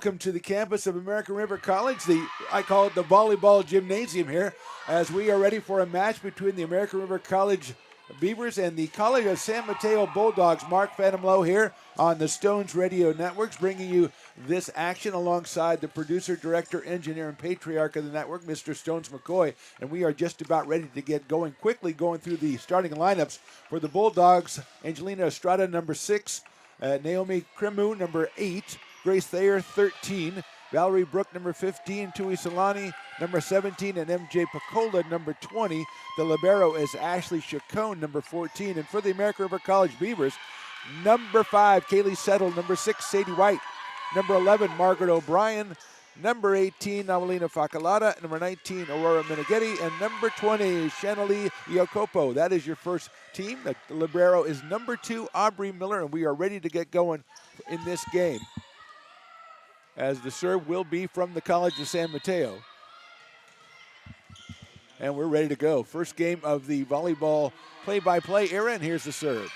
welcome to the campus of American River College. I call it the volleyball gymnasium here, as we are ready for a match between the American River College Beavers and the College of San Mateo Bulldogs. Mark Phantom here on the Stones Radio Networks, bringing you this action alongside the producer, director, engineer, and patriarch of the network, Mr. Stones McCoy. And we are just about ready to get going through the starting lineups for the Bulldogs. Angelina Estrada, number 6. Naomi Krimu, number 8. Grace Thayer, 13. Valerie Brook, number 15. Tui Solani, number 17. And MJ Picola, number 20. The libero is Ashley Chacon, number 14. And for the American River College Beavers, number 5, Kaylee Settle. Number 6, Sadie White. Number 11, Margaret O'Brien. Number 18, Amelina Facalata. Number 19, Aurora Meneghetti. And number 20, Shanali Iokopo. That is your first team. The libero is number 2, Aubrey Miller. And we are ready to get going in this game, as the serve will be from the College of San Mateo. And we're ready to go. First game of the volleyball play-by-play era, and here's the serve.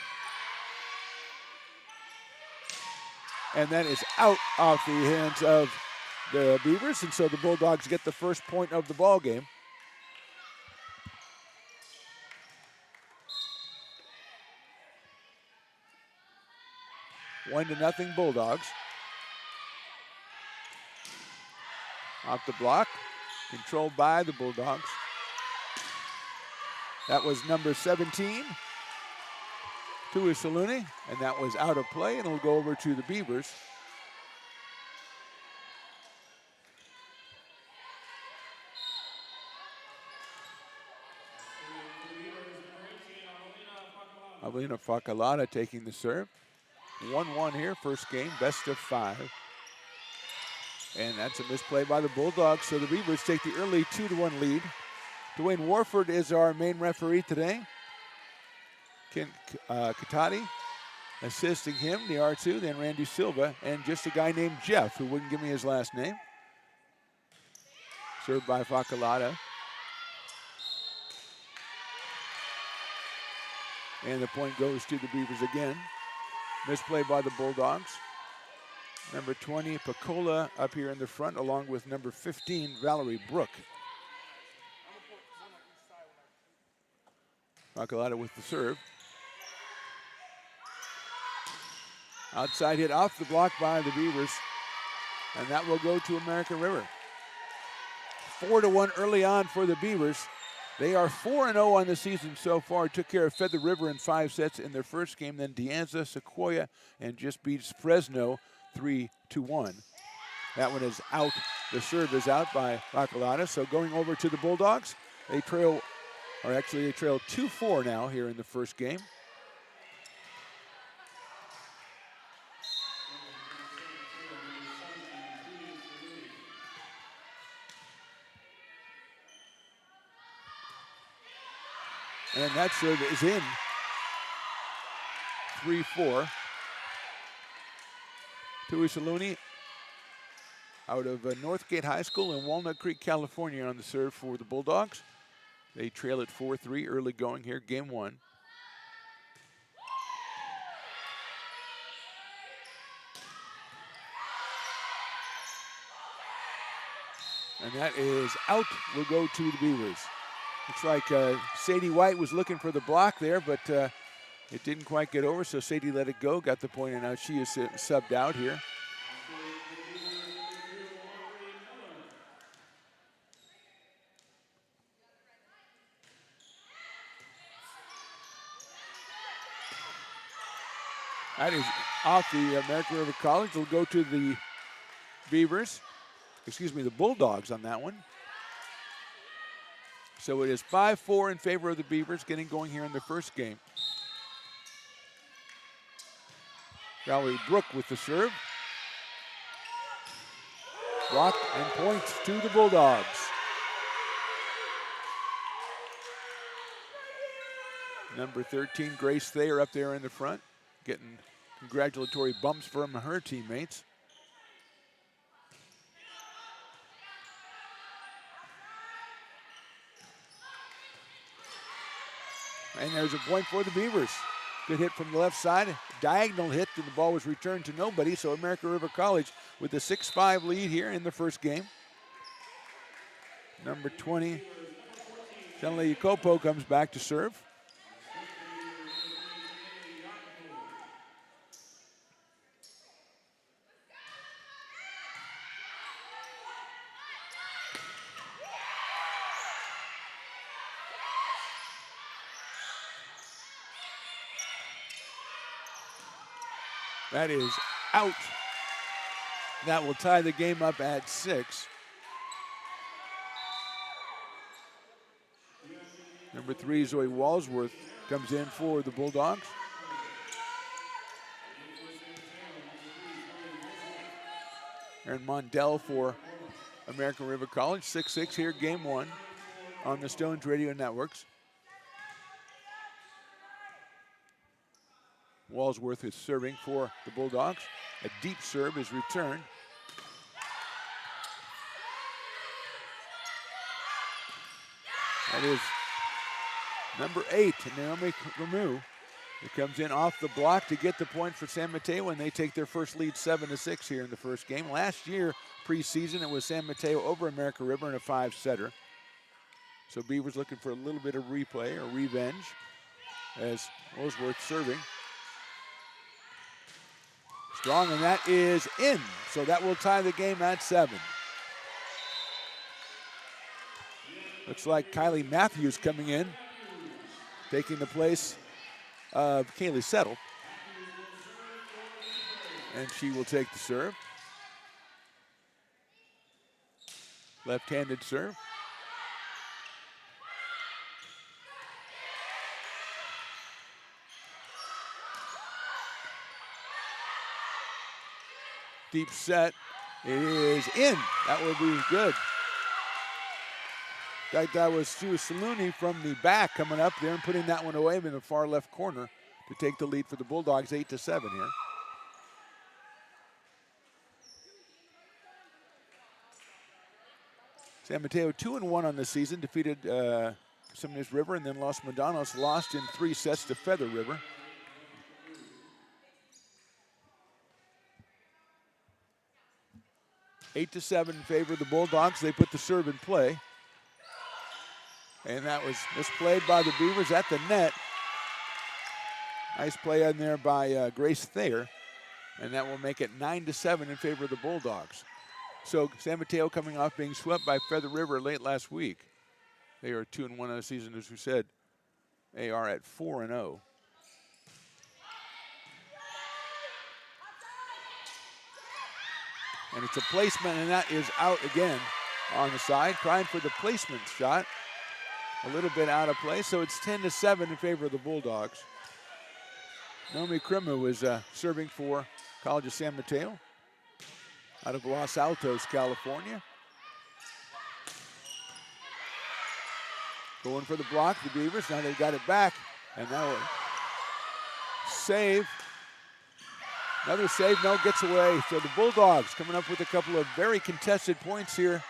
And that is out off the hands of the Beavers, and so the Bulldogs get the first point of the ball game. One to nothing Bulldogs. Off the block, controlled by the Bulldogs. That was number 17, Tui Saluni, and that was out of play, and it'll go over to the Beavers. Avelina Facalata taking the serve. 1-1 here, first game, best of 5. And that's a misplay by the Bulldogs, so the Beavers take the early 2-1 lead. Dwayne Warford is our main referee today. Ken Katati assisting him, the R2, then Randy Silva, and just a guy named Jeff, who wouldn't give me his last name. Served by Facalata. And the point goes to the Beavers again. Misplay by the Bulldogs. Number 20, Picola, up here in the front, along with number 15, Valerie Brook. Facalata with the serve. Outside hit off the block by the Beavers, and that will go to American River. 4-1 early on for the Beavers. They are 4-0 on the season so far. Took care of Feather River in 5 sets in their first game, then De Anza, Sequoia, and just beats Fresno 3-1. That one is out. The serve is out by Facalata. So going over to the Bulldogs, they trail 2-4 now here in the first game. And that serve is in. 3-4. Tui Saluni out of Northgate High School in Walnut Creek, California, on the serve for the Bulldogs. They trail at 4-3 early going here, game 1. And that is out, will go to the Beavers. Looks like Sadie White was looking for the block there, but it didn't quite get over, so Sadie let it go, got the point, and now she is subbed out here. That is off the American River College. It'll go to the Beavers. Excuse me, the Bulldogs on that one. So it is 5-4 in favor of the Beavers, getting going here in the first game. Valerie Brook with the serve. Blocked and points to the Bulldogs. Number 13, Grace Thayer, up there in the front, getting congratulatory bumps from her teammates. And there's a point for the Beavers. Good hit from the left side. Diagonal hit, and the ball was returned to nobody. So American River College with a 6-5 lead here in the first game. Number 20, Shanley Yakopo comes back to serve. That is out. That will tie the game up at 6. Number 3, Zoe Walsworth comes in for the Bulldogs. Aaron Mondell for American River College. 6-6 here, game 1 on the Stones Radio Networks. Walsworth is serving for the Bulldogs. A deep serve is returned. That is number 8, Naomi Ramu, who comes in off the block to get the point for San Mateo, and they take their first lead 7-6 here in the first game. Last year, preseason, it was San Mateo over American River in a 5-setter. So Beavers looking for a little bit of replay or revenge as Walsworth serving. Strong, and that is in. So that will tie the game at 7. Looks like Kylie Matthews coming in, taking the place of Kaylee Settle. And she will take the serve. Left-handed serve. Deep set. It is in. That will be good. That was Sue Saluni from the back coming up there and putting that one away in the far left corner to take the lead for the Bulldogs, 8-7 here. San Mateo 2-1 on the season, defeated Seminoles River and then Los Medanos, lost in 3 sets to Feather River. Eight to 7 in favor of the Bulldogs. They put the serve in play. And that was misplayed by the Beavers at the net. Nice play in there by Grace Thayer. And that will make it 9-7 in favor of the Bulldogs. So San Mateo coming off being swept by Feather River late last week. They are 2-1 on the season, as we said. They are at 4-0. And it's a placement, and that is out again on the side. Trying for the placement shot. A little bit out of play, so it's 10-7 in favor of the Bulldogs. Naomi Krimu is serving for College of San Mateo out of Los Altos, California. Going for the block, the Beavers. Now they've got it back, and now a save. Another save, no, gets away. So the Bulldogs coming up with a couple of very contested points here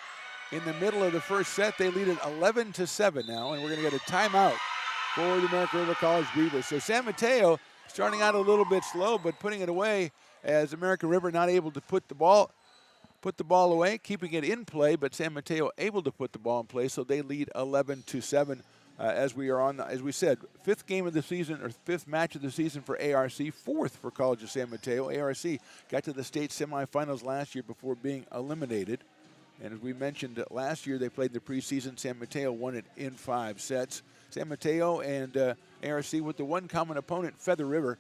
in the middle of the first set. They lead it 11-7 now, and we're going to get a timeout for the American River College Beavers. So San Mateo starting out a little bit slow, but putting it away as American River not able to put the ball away, keeping it in play, but San Mateo able to put the ball in play, so they lead 11-7. As we are on, as we said, 5th game of the season, or 5th match of the season for ARC, 4th for College of San Mateo. ARC got to the state semifinals last year before being eliminated. And as we mentioned last year, they played in the preseason. San Mateo won it in 5 sets. San Mateo and ARC with the one common opponent, Feather River.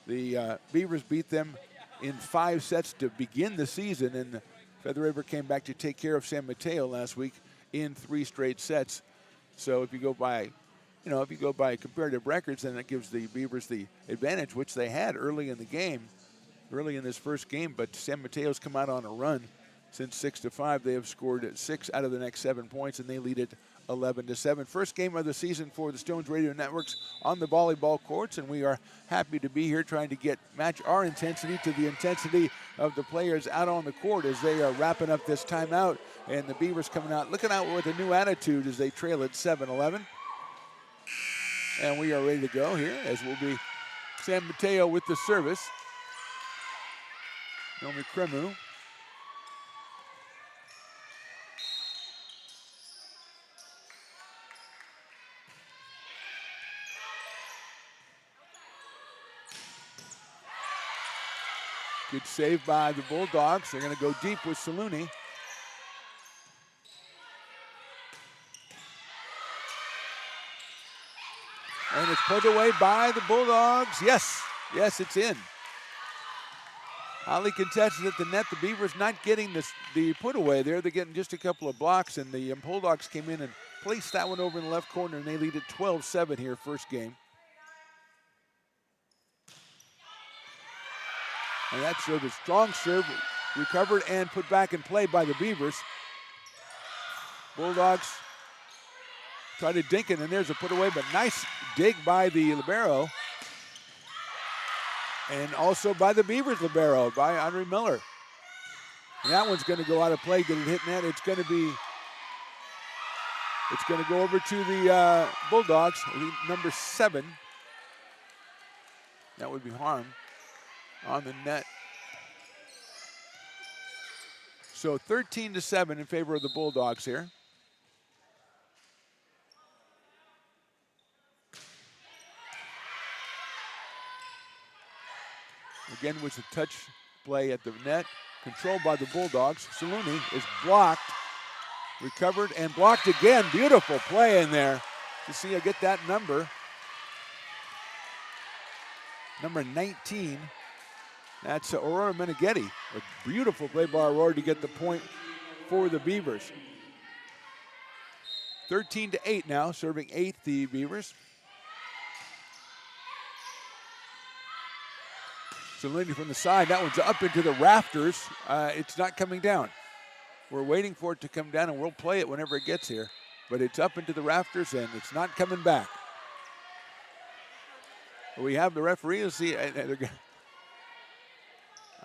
The Beavers beat them in 5 sets to begin the season, and Feather River came back to take care of San Mateo last week in 3 straight sets. So if you go by, comparative records, then it gives the Beavers the advantage, which they had early in the game, early in this first game. But San Mateo's come out on a run. Since 6-5, they have scored 6 out of the next 7 points, and they lead it 11-7. First game of the season for the Stones Radio Networks on the volleyball courts, and we are happy to be here trying to match our intensity to the intensity of the players out on the court as they are wrapping up this timeout. And the Beavers coming out, looking out with a new attitude as they trail at 7-11. And we are ready to go here as we'll be San Mateo with the service. Naomi Kremu. Good save by the Bulldogs. They're going to go deep with Saluni. And it's put away by the Bulldogs. Yes, it's in. Highly contested at the net. The Beavers not getting the put away there. They're getting just a couple of blocks, and the Bulldogs came in and placed that one over in the left corner, and they lead it 12-7 here, first game. And that serve is strong serve, recovered and put back in play by the Beavers. Bulldogs try to dink it, and there's a put away, but nice dig by the libero. And also by the Beavers libero, by Henri Miller. And that one's going to go out of play. Did it hit net? It's going to go over to the Bulldogs, number 7. That would be harm on the net. So 13-7 in favor of the Bulldogs here. Again was a touch play at the net, controlled by the Bulldogs. Saluni is blocked, recovered and blocked again. Beautiful play in there to see her get that number. Number 19. That's Aurora Meneghetti. A beautiful play by Aurora to get the point for the Beavers. 13-8 now, serving 8 the Beavers. Saluni from the side, that one's up into the rafters. It's not coming down. We're waiting for it to come down, and we'll play it whenever it gets here. But it's up into the rafters, and it's not coming back. We have the referee. Let's see. I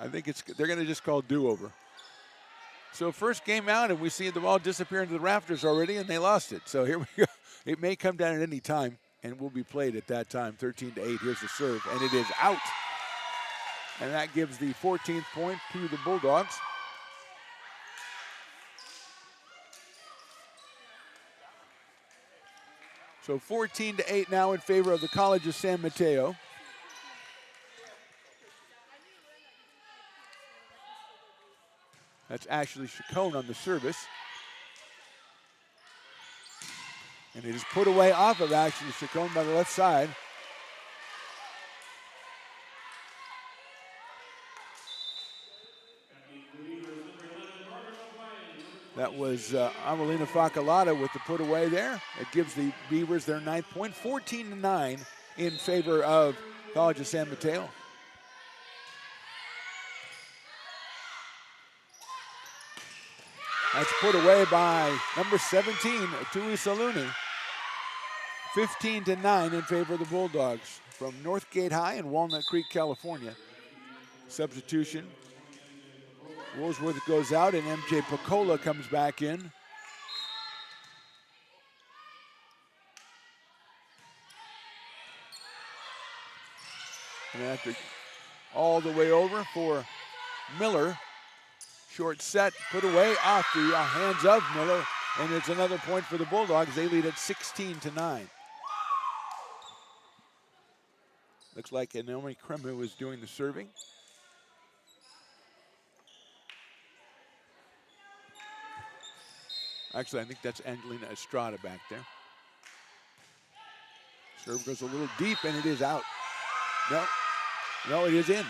think they're going to just call do-over. So first game out, and we see the ball disappear into the rafters already, and they lost it. So here we go. It may come down at any time, and will be played at that time. 13-8. Here's the serve, and it is out. And that gives the 14th point to the Bulldogs. So 14-8 now in favor of the College of San Mateo. That's Ashley Chacon on the service. And it is put away off of Ashley Chacon by the left side. That was Amelina Facalata with the put away there. It gives the Beavers their 9th point, 14-9 in favor of College of San Mateo. That's put away by number 17, Tui Saluni. 15-9 in favor of the Bulldogs from Northgate High in Walnut Creek, California. Substitution. Woolsworth goes out and MJ Picola comes back in. And after all the way over for Miller. Short set, put away off the hands of Miller. And it's another point for the Bulldogs. They lead at 16-9. Looks like Naomi Kremu is doing the serving. Actually, I think that's Angelina Estrada back there. Serve goes a little deep, and it is out. No, it is in.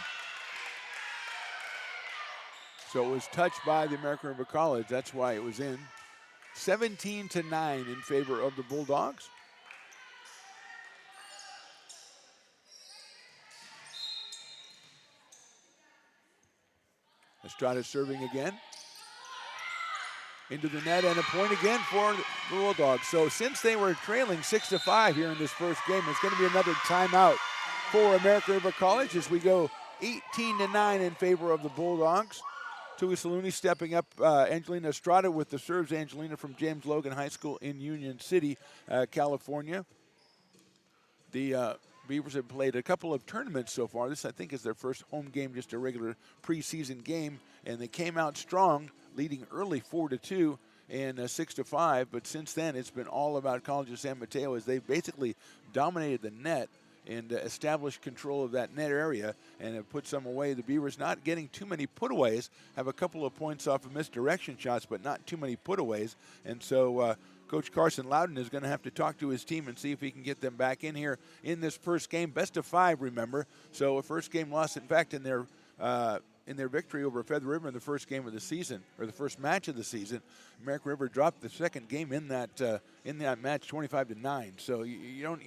So it was touched by the American River College. That's why it was in. 17-9 in favor of the Bulldogs. Estrada serving again. Into the net and a point again for the Bulldogs. So since they were trailing 6-5 here in this first game, it's going to be another timeout for American River College as we go 18-9 in favor of the Bulldogs. Tui Saluni stepping up. Angelina Estrada with the serves. Angelina from James Logan High School in Union City, California. The Beavers have played a couple of tournaments so far. This, I think, is their first home game, just a regular preseason game, and they came out strong, leading early 4-2 and 6-5. But since then, it's been all about College of San Mateo as they've basically dominated the net and established control of that net area and have put some away. The Beavers not getting too many putaways, have a couple of points off of misdirection shots, but not too many putaways. And so Coach Carson Loudon is going to have to talk to his team and see if he can get them back in here in this first game. Best of 5, remember. So a first game loss, in fact, in their victory over Feather River in the first game of the season, or the first match of the season, American River dropped the second game in that match 25-9. So you don't,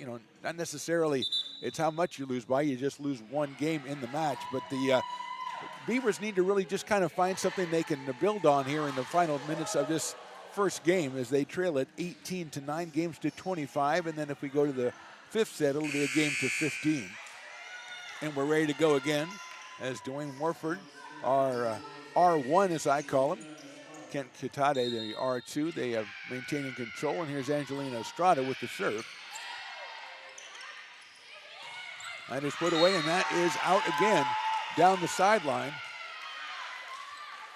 not necessarily it's how much you lose by. You just lose one game in the match. But the Beavers need to really just kind of find something they can build on here in the final minutes of this first game as they trail it 18-9, games to 25. And then if we go to the fifth set, it'll be a game to 15. And we're ready to go again as Dwayne Warford, our R1 as I call him, Kent Kitade, the R2, they have maintaining control. And here's Angelina Estrada with the serve. And it's put away, and that is out again down the sideline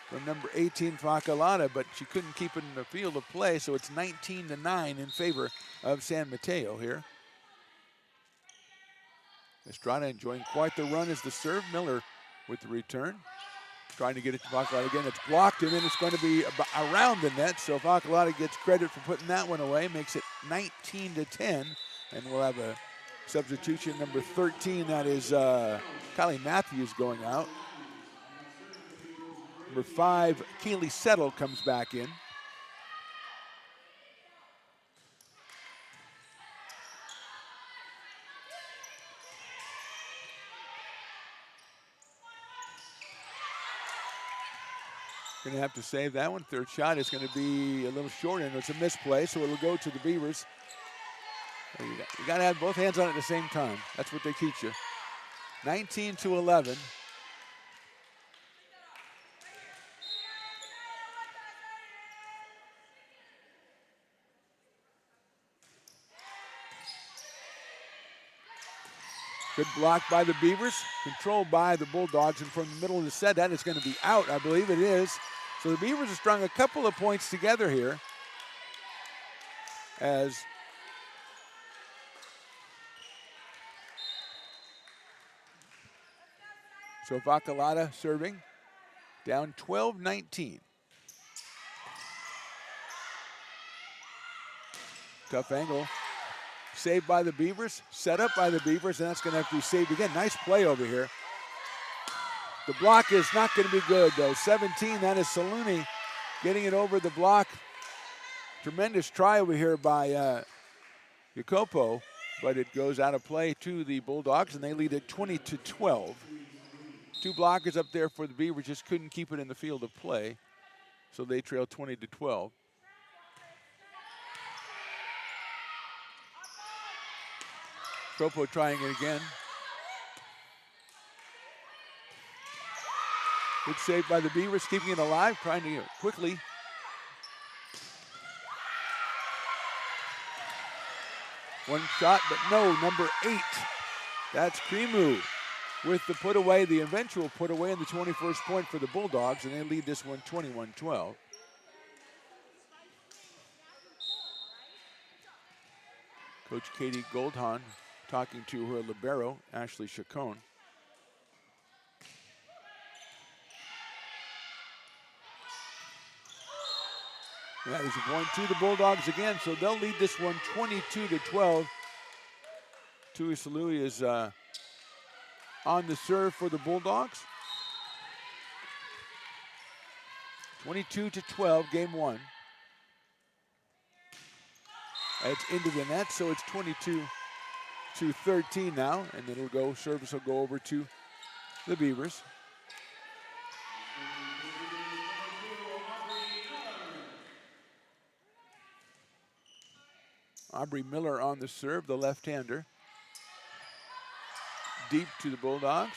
from number 18, Facalata, but she couldn't keep it in the field of play, so it's 19-9 in favor of San Mateo here. Estrada enjoying quite the run as the serve. Miller with the return. Trying to get it to Facalata again. It's blocked, and then it's going to be around the net, so Facalata gets credit for putting that one away. Makes it 19-10, and we'll have a substitution, number 13, that is Kylie Matthews going out. Number 5, Keely Settle comes back in. Going to have to save that one. Third shot is going to be a little short, and it's a misplay, so it'll go to the Beavers. You got to have both hands on it at the same time. That's what they teach you. 19-11. Good block by the Beavers, controlled by the Bulldogs, and from the middle of the set, that is going to be out. I believe it is. So the Beavers have strung a couple of points together here as so Facalata serving, down 12-19. Tough angle. Saved by the Beavers, set up by the Beavers, and that's going to have to be saved again. Nice play over here. The block is not going to be good, though. 17, that is Saluni getting it over the block. Tremendous try over here by Jacopo, but it goes out of play to the Bulldogs, and they lead it 20-12. Two blockers up there for the Beavers, just couldn't keep it in the field of play, so they trail 20-12. Jacopo trying it again. Good save by the Beavers, keeping it alive, trying to get it quickly. One shot, but no, number 8. That's Krimu with the put away, the eventual put away, and the 21st point for the Bulldogs, and they lead this one 21-12. Coach Katie Goldhahn talking to her libero, Ashley Chacon. That is a point to the Bulldogs again, so they'll lead this one 22-12. Tui Salui is on the serve for the Bulldogs. 22-12, game 1. It's into the net, so it's 22-13 now, and then it'll go, service will go over to the Beavers. Aubrey Miller on the serve, the left-hander. Deep to the Bulldogs.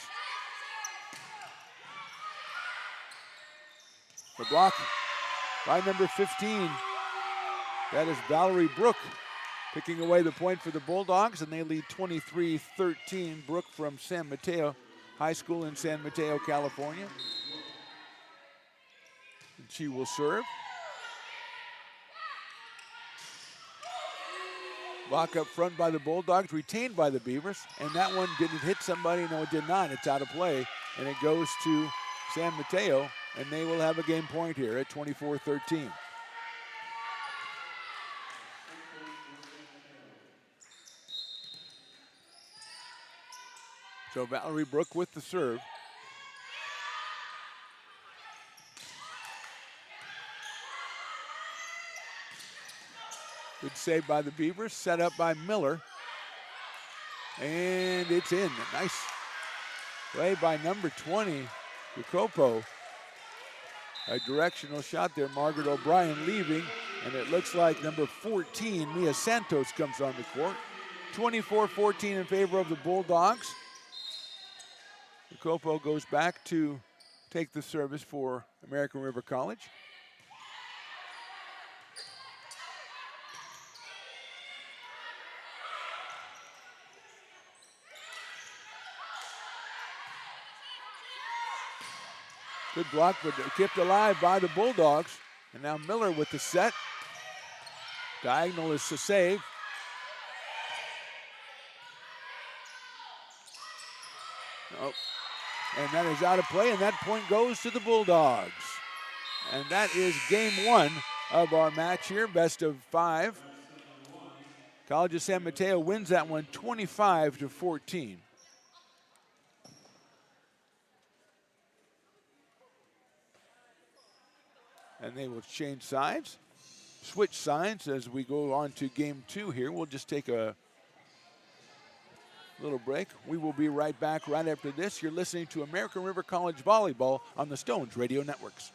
The block by number 15. That is Valerie Brook Picking away the point for the Bulldogs, and they lead 23-13. Brooke from San Mateo High School in San Mateo, California. And she will serve. Block up front by the Bulldogs, retained by the Beavers. And that one didn't hit somebody. No, it did not. It's out of play. And it goes to San Mateo, and they will have a game point here at 24-13. So Valerie Brooke with the serve. Good save by the Beavers, set up by Miller. And it's in. Nice play by number 20, Jacopo. A directional shot there, Margaret O'Brien leaving. And it looks like number 14, Mia Santos, comes on the court. 24-14 in favor of the Bulldogs. Jacopo goes back to take the service for American River College. Good block, but kept alive by the Bulldogs. And now Miller with the set. Diagonal is to save. Oh. And that is out of play, and that point goes to the Bulldogs. And that is game one of our match here, best of 5. College of San Mateo wins that one 25-14. And they will change sides, switch sides as we go on to game 2 here. We'll just take a little break. We will be right back right after this. You're listening to American River College Volleyball on the Stones Radio Networks.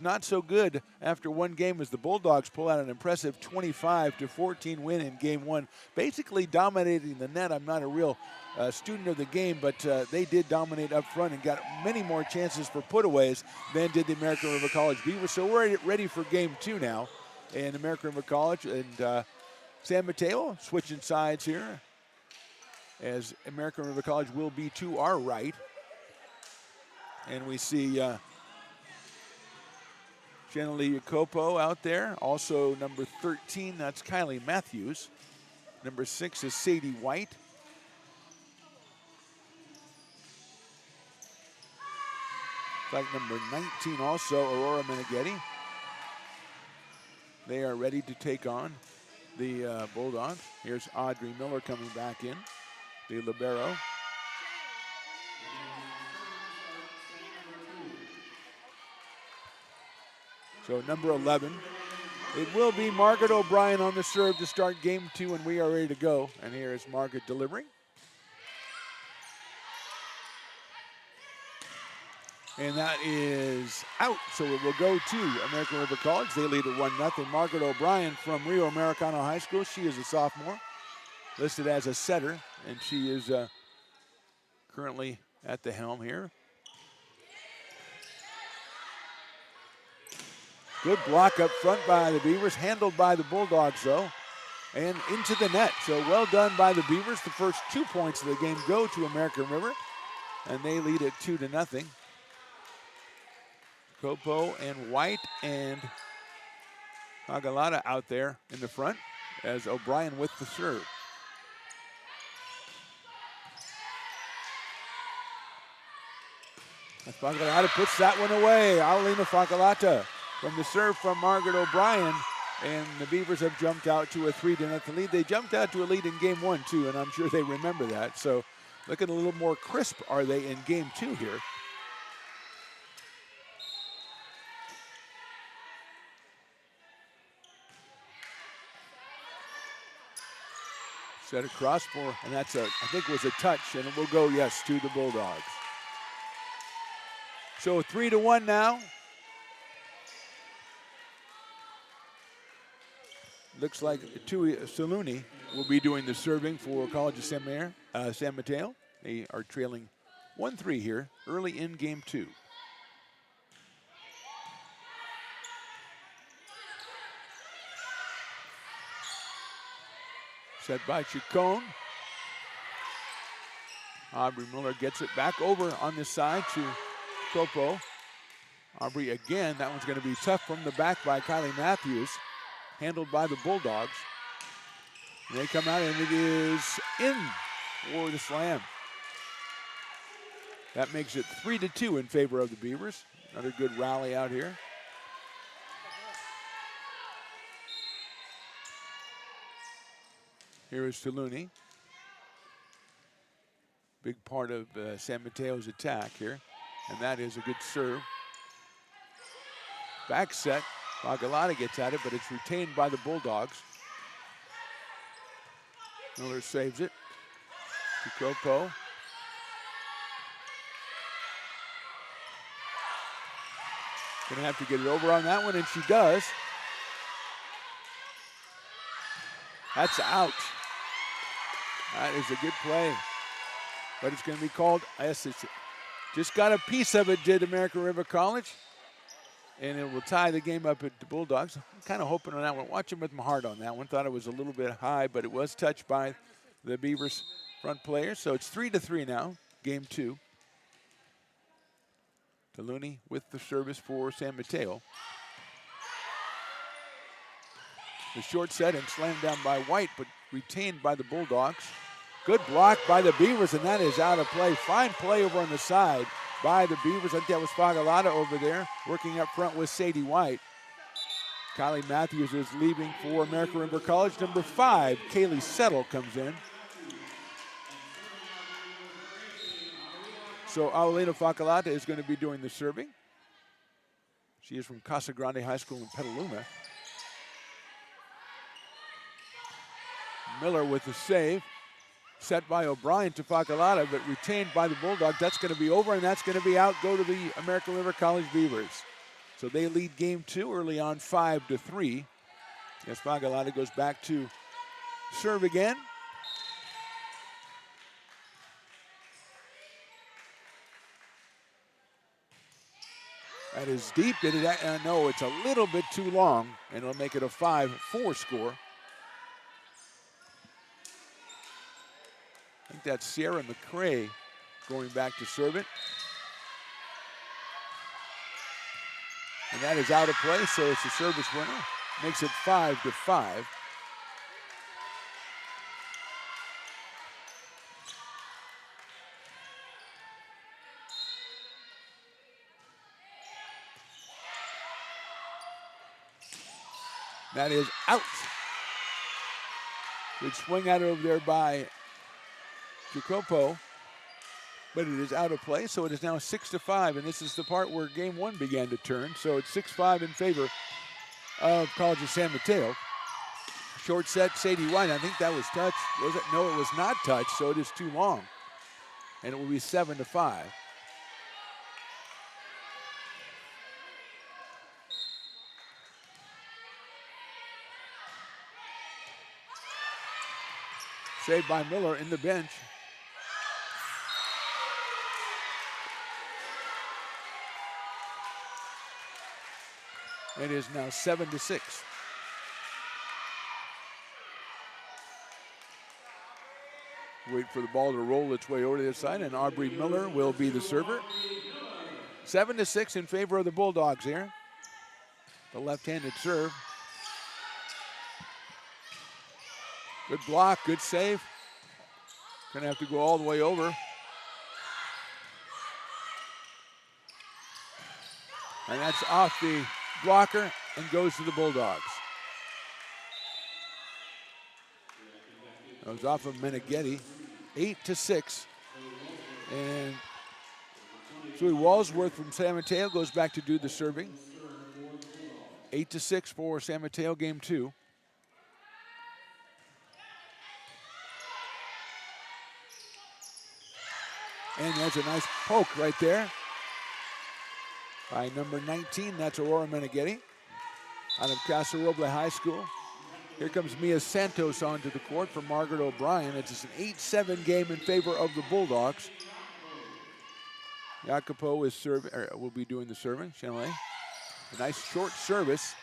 Not so good after one game as the Bulldogs pull out an impressive 25-14 win in game 1, basically dominating the net. I'm not a real student of the game, but they did dominate up front and got many more chances for putaways than did the American River College Beavers. So we're ready for game 2 now, and American River College and San Mateo switching sides here. as American River College will be to our right. And we see Jenny Jacopo out there. Also number 13, that's Kylie Matthews. Number 6 is Sadie White. Like number 19 also, Aurora Meneghetti. They are ready to take on the Bulldogs. Here's Audrey Miller coming back in, the libero. So number 11. It will be Margaret O'Brien on the serve to start game 2, and we are ready to go. And here is Margaret delivering. And that is out, so it will go to American River College. They lead at 1-0. Margaret O'Brien from Rio Americano High School. She is a sophomore, listed as a setter, and she is currently at the helm here. Good block up front by the Beavers, handled by the Bulldogs though, and into the net. So well done by the Beavers. The first 2 points of the game go to American River, and they lead at 2-0. Copo and White and Agalata out there in the front as O'Brien with the serve. Fagalata puts that one away. Aulina Fagalata from the serve from Margaret O'Brien, and the Beavers have jumped out to a 3-0 lead. They jumped out to a lead in game 1 too, and I'm sure they remember that. So looking a little more crisp are they in game 2 here. Set across for, and that's I think it was a touch, and it will go, yes, to the Bulldogs. So 3-1 now. Looks like Tui Saluni will be doing the serving for College of San Mateo. They are trailing 1-3 here, early in game 2. Set by Chacon. Aubrey Miller gets it back over on this side to Copo. Aubrey again, that one's going to be tough from the back by Kylie Matthews, handled by the Bulldogs. And they come out and it is in for the slam. That makes it 3-2 in favor of the Beavers. Another good rally out here. Here is Saluni. Big part of San Mateo's attack here. And that is a good serve. Back set. Fagalata gets at it, but it's retained by the Bulldogs. Miller saves it to Copo. Gonna have to get it over on that one, and she does. That's out. That is a good play. But it's going to be called, yes, it's just got a piece of it, did American River College. And it will tie the game up at the Bulldogs. I'm kind of hoping on that one. Watching with my heart on that one. Thought it was a little bit high, but it was touched by the Beavers front players. So it's 3-3 now, game 2. Taluni with the service for San Mateo. The short set and slammed down by White, but retained by the Bulldogs. Good block by the Beavers, and that is out of play. Fine play over on the side by the Beavers. I think that was Fagalata over there, working up front with Sadie White. Kylie Matthews is leaving for American River College. Number 5, Kaylee Settle comes in. So Aulina Fagalata is going to be doing the serving. She is from Casa Grande High School in Petaluma. Miller with the save. Set by O'Brien to Fagalata, but retained by the Bulldogs. That's going to be over, and that's going to be out. Go to the American River College Beavers. So they lead game 2 early on, 5-3. As Fagalata goes back to serve again. That is deep. Did it? No, it's a little bit too long, and it'll make it a 5-4 score. I think that's Sierra McCrae going back to serve it. And that is out of play, so it's a service winner. Makes it 5-5. That is out. Good swing out over there by Jacopo, but it is out of play, so it is now 6-5, and this is the part where game one began to turn, so it's 6-5 in favor of College of San Mateo. Short set, Sadie White, I think that was touched. Was it? No, it was not touched, so it is too long, and it will be 7-5. Saved by Miller in the bench. It is now 7-6. Wait for the ball to roll its way over to the side, and Aubrey Miller will be the server. 7-6 in favor of the Bulldogs here. The left-handed serve. Good block, good save. Gonna have to go all the way over. And that's off the blocker and goes to the Bulldogs. That was off of Meneghetti. 8-6. And Sui Walsworth from San Mateo goes back to do the serving. 8-6 for San Mateo, game two. And that's a nice poke right there by number 19. That's Aurora Meneghetti out of Casa Roble High School. Here comes Mia Santos onto the court for Margaret O'Brien. It's an 8-7 game in favor of the Bulldogs. Jacopo is serving, or will be doing the serving. Chanelay. A nice short service,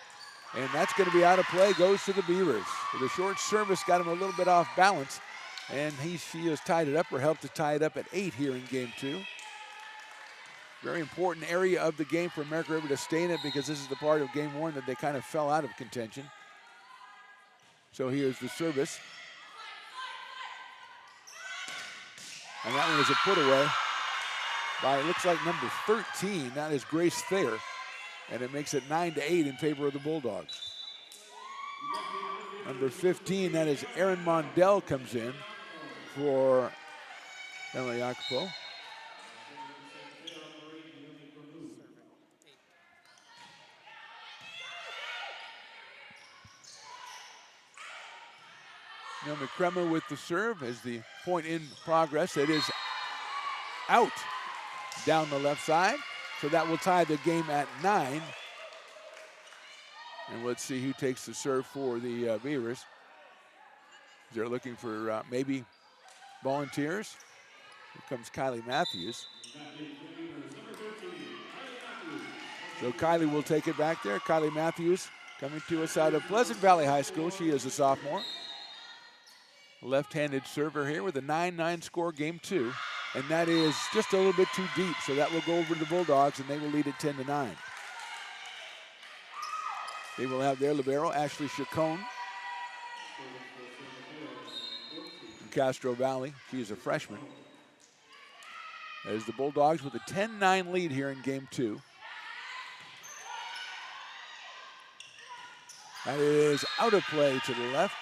and that's going to be out of play. Goes to the Beavers. The short service got him a little bit off balance, and she has tied it up, or helped to tie it up at 8 here in game two. Very important area of the game for American River to stay in it, because this is the part of game one that they kind of fell out of contention. So here's the service. And that one is a put away by, it looks like number 13. That is Grace Thayer. And it makes it 9-8 in favor of the Bulldogs. Number 15, that is Erin Mondell, comes in for Emily Jacopo. Naomi Kremer with the serve as the point in progress. It is out down the left side. So that will tie the game at 9. And let's see who takes the serve for the Beavers. They're looking for maybe volunteers. Here comes Kylie Matthews. So Kylie will take it back there. Kylie Matthews coming to us out of Pleasant Valley High School. She is a sophomore. Left-handed server here with a 9-9 score, game two. And that is just a little bit too deep, so that will go over to the Bulldogs, and they will lead it 10-9. They will have their libero, Ashley Chacon from Castro Valley. She is a freshman. There's the Bulldogs with a 10-9 lead here in game two. That is out of play to the left.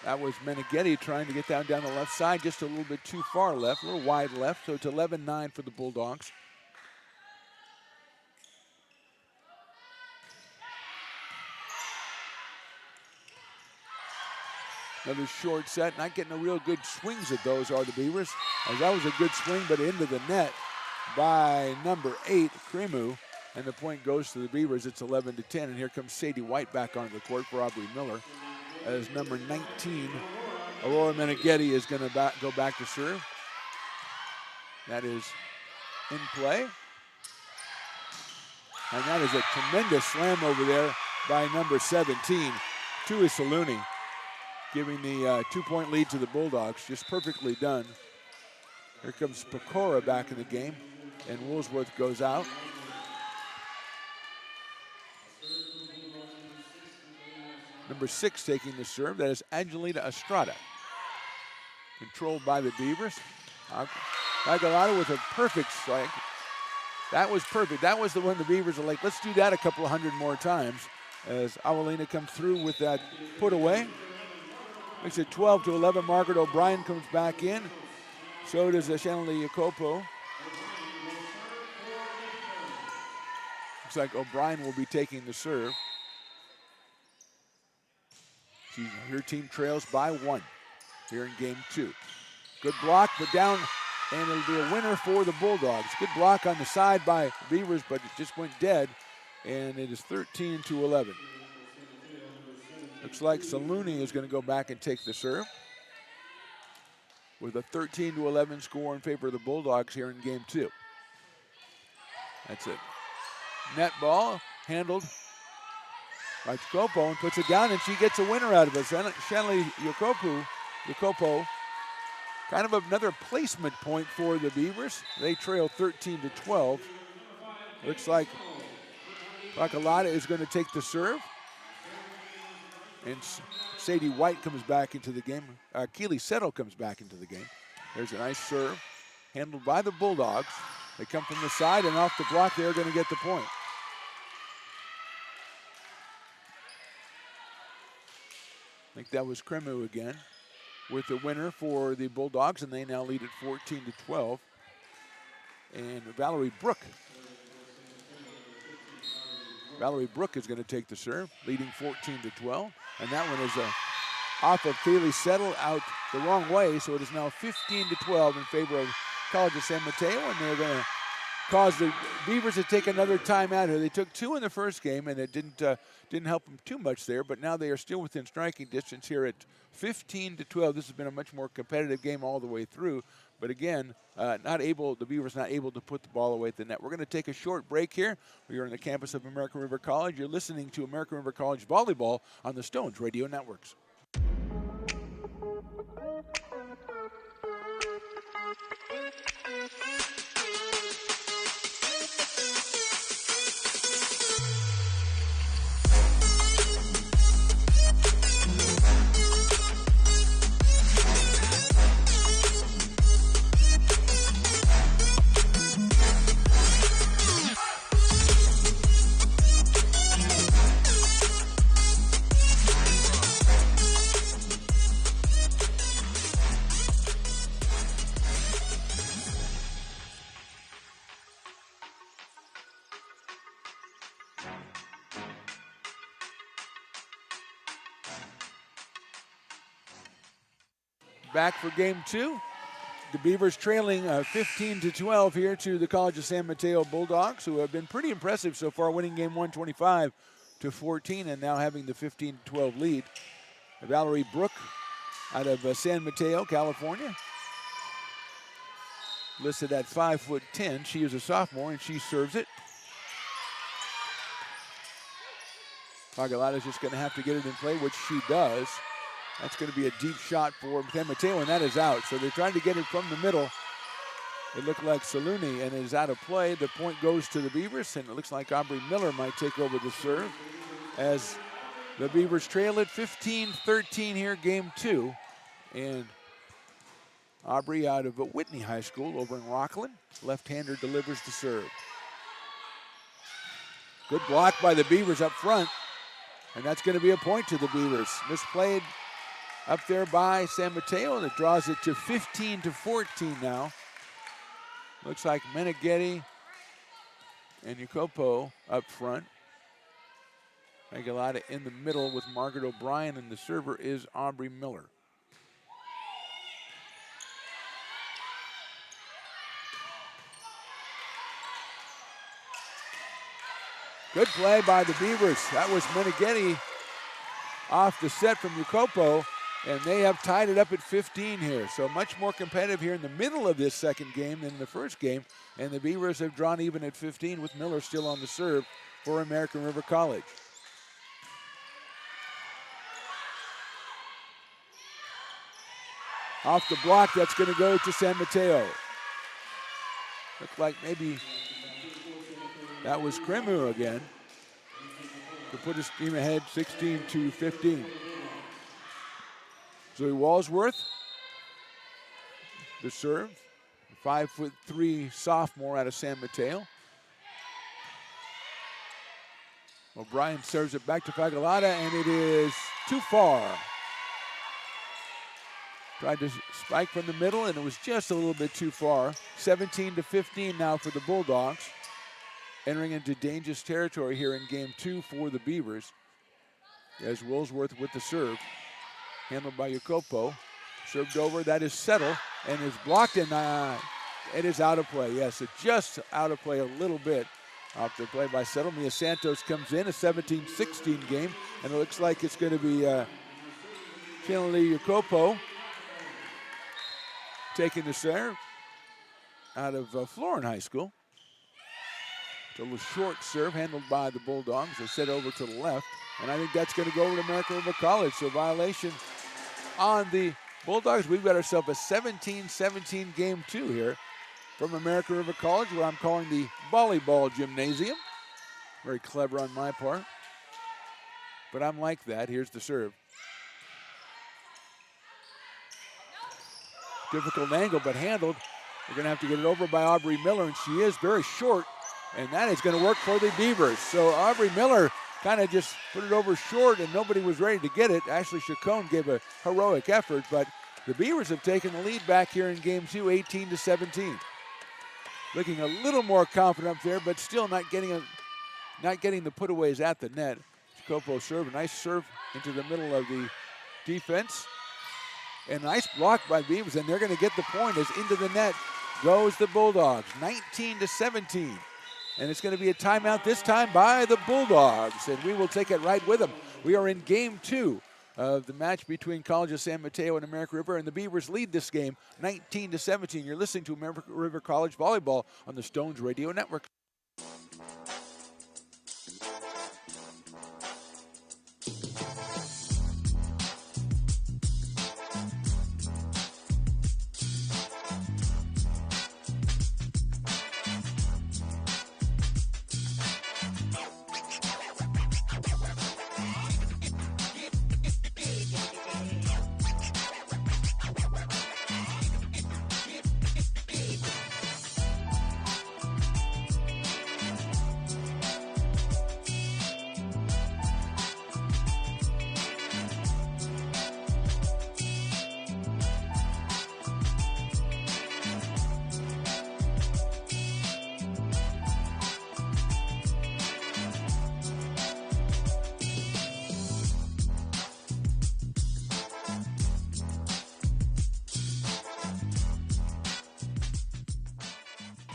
That was Meneghetti trying to get down the left side, just a little bit too far left, a little wide left, so it's 11-9 for the Bulldogs. Another short set, not getting a real good swings at those are the Beavers. As that was a good swing, but into the net by number 8, Kremu, and the point goes to the Beavers. It's 11-10, and here comes Sadie White back onto the court for Aubrey Miller. As number 19, Aurora Meneghetti is going to go back to serve. That is in play. And that is a tremendous slam over there by number 17, Tui Saluni. giving the 2-point lead to the Bulldogs. Just perfectly done. Here comes Pecora back in the game, and Woolsworth goes out. Number 6 taking the serve. That is Angelina Estrada. Controlled by the Beavers. Aguilado with a perfect strike. That was perfect. That was the one the Beavers are like, let's do that a couple of hundred more times. As Awalina comes through with that put away. Makes it 12-11. Margaret O'Brien comes back in. So does Shanley Jacopo. Looks like O'Brien will be taking the serve. Her team trails by 1 here in game 2. Good block, but down, and it'll be a winner for the Bulldogs. Good block on the side by Beavers, but it just went dead, and it is 13-11. Looks like Saluni is going to go back and take the serve with a 13-11 score in favor of the Bulldogs here in game 2. That's it. Net ball handled by Jacopo and puts it down, and she gets a winner out of it. Shanley Jacopo, kind of another placement point for the Beavers. They trail 13-12. Looks like Bakalata is going to take the serve. And Sadie White comes back into the game. Keely Settle comes back into the game. There's a nice serve handled by the Bulldogs. They come from the side, and off the block, they're going to get the point. I think that was Cremu again with the winner for the Bulldogs, and they now lead at 14-12. And Valerie Brook is going to take the serve, leading 14-12. And that one is off of Keely Settle out the wrong way, so it is now 15-12 in favor of College of San Mateo, and they're going to cause the Beavers to take another timeout here. They took 2 in the first game, and it didn't help them too much there, but now they are still within striking distance here at 15-12. This has been a much more competitive game all the way through, but again, the Beavers not able to put the ball away at the net. We're going to take a short break here. We are on the campus of American River College. You're listening to American River College Volleyball on the Stones Radio Networks. Back for game 2. The Beavers trailing 15-12 here to the College of San Mateo Bulldogs, who have been pretty impressive so far, winning game 1 25-14 and now having the 15-12 lead. Valerie Brook out of San Mateo, California. Listed at 5'10". She is a sophomore and she serves it. Aguilada's just going to have to get it in play, which she does. That's going to be a deep shot for San Mateo, and that is out. So they're trying to get it from the middle. It looked like Saluni, and it is out of play. The point goes to the Beavers, and it looks like Aubrey Miller might take over the serve as the Beavers trail it 15-13 here, game 2. And Aubrey out of Whitney High School over in Rockland. Left-hander delivers the serve. Good block by the Beavers up front, and that's going to be a point to the Beavers. Misplayed up there by San Mateo, and it draws it to 15-14 now. Looks like Meneghetti and Jacopo up front. Aguilada in the middle with Margaret O'Brien, and the server is Aubrey Miller. Good play by the Beavers. That was Meneghetti off the set from Jacopo, and they have tied it up at 15 here. So much more competitive here in the middle of this second game than the first game, and the Beavers have drawn even at 15 with Miller still on the serve for American River College. Off the block, that's going to go to San Mateo. Looked like maybe that was Cremu again to put his team ahead 16-15. Zoe Walsworth, the serve. 5'3" sophomore out of San Mateo. O'Brien serves it back to Fagalata, and it is too far. Tried to spike from the middle, and it was just a little bit too far. 17-15 now for the Bulldogs. Entering into dangerous territory here in game 2 for the Beavers. As Woolsworth with the serve. Handled by Jacopo. Served over, that is Settle, and is blocked, and it is out of play. Yes, it's just out of play a little bit. Off the play by Settle. Mia Santos comes in, a 17-16 game, and it looks like it's going to be Channelie Jacopo taking the serve out of Florin High School. It's a little short serve handled by the Bulldogs. They set over to the left, and I think that's going to go over to American River College. So violation on the Bulldogs. We've got ourselves a 17-17 game 2 here from American River College, where I'm calling the volleyball gymnasium. Very clever on my part, but I'm like that. Here's the serve. Difficult angle, but handled. We're going to have to get it over by Aubrey Miller, and she is very short, and that is going to work for the Beavers. So Aubrey Miller kind of just put it over short, and nobody was ready to get it. Ashley Chacon gave a heroic effort, but the Beavers have taken the lead back here in game 2, 18-17. Looking a little more confident up there, but still not getting the putaways at the net. Jacopo serve, a nice serve into the middle of the defense. And a nice block by Beavers, and they're going to get the point as into the net goes the Bulldogs, 19-17. And it's going to be a timeout this time by the Bulldogs, and we will take it right with them. We are in game 2 of the match between College of San Mateo and American River, and the Beavers lead this game 19-17. You're listening to American River College Volleyball on the Stones Radio Network.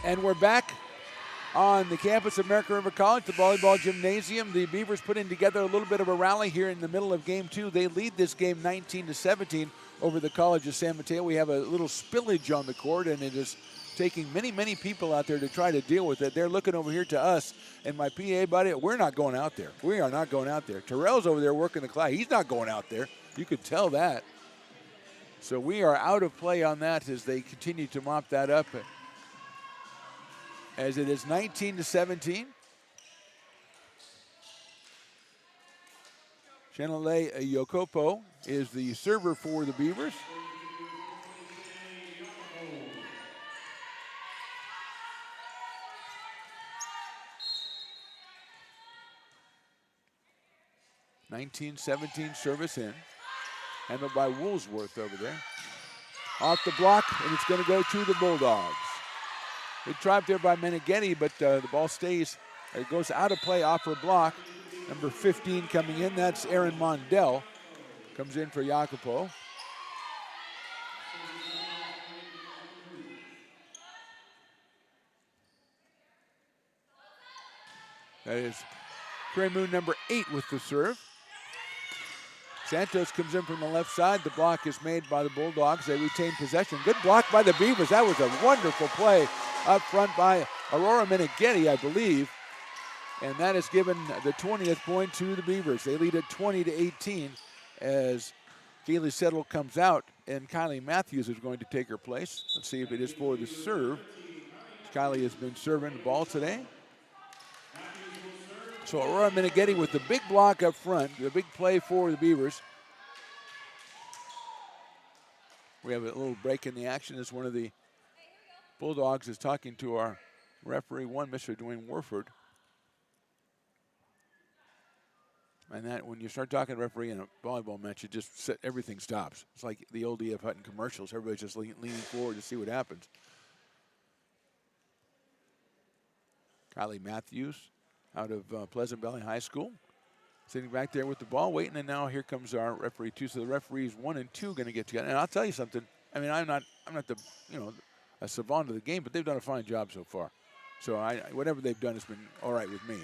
And we're back on the campus of American River College, the volleyball gymnasium. The Beavers putting together a little bit of a rally here in the middle of game 2. They lead this game 19-17 over the College of San Mateo. We have a little spillage on the court, and it is taking many, many people out there to try to deal with it. They're looking over here to us, and my PA buddy, we're not going out there. We are not going out there. Terrell's over there working the clock. He's not going out there. You could tell that. So we are out of play on that as they continue to mop that up. As it is 19-17. Channelie Jacopo is the server for the Beavers. (19-17) service in. Handled by Woolsworth over there. Off the block, and it's going to go to the Bulldogs. Good drive there by Meneghetti, but the ball stays. It goes out of play off her block. Number 15 coming in, that's Erin Mondell. Comes in for Jacopo. That is Cremu, number 8 with the serve. Santos comes in from the left side. The block is made by the Bulldogs. They retain possession. Good block by the Beavers. That was a wonderful play up front by Aurora Meneghetti, I believe. And that has given the 20th point to the Beavers. They lead at 20-18 as Kaylee Settle comes out and Kylie Matthews is going to take her place. Let's see if it is for the serve. Kylie has been serving the ball today. So Aurora Meneghetti with the big block up front, the big play for the Beavers. We have a little break in the action as one of the Bulldogs is talking to our referee, Mr. Dwayne Warford. And that when you start talking to referee in a volleyball match, it just everything stops. It's like the old E.F. Hutton commercials. Everybody's just leaning forward to see what happens. Kylie Matthews out of Pleasant Valley High School, sitting back there with the ball, waiting, and now here comes our referee too. So the referees 1 and 2 going to get together. And I'll tell you something. I mean, I'm not the a savant of the game, but they've done a fine job so far. So whatever they've done has been all right with me.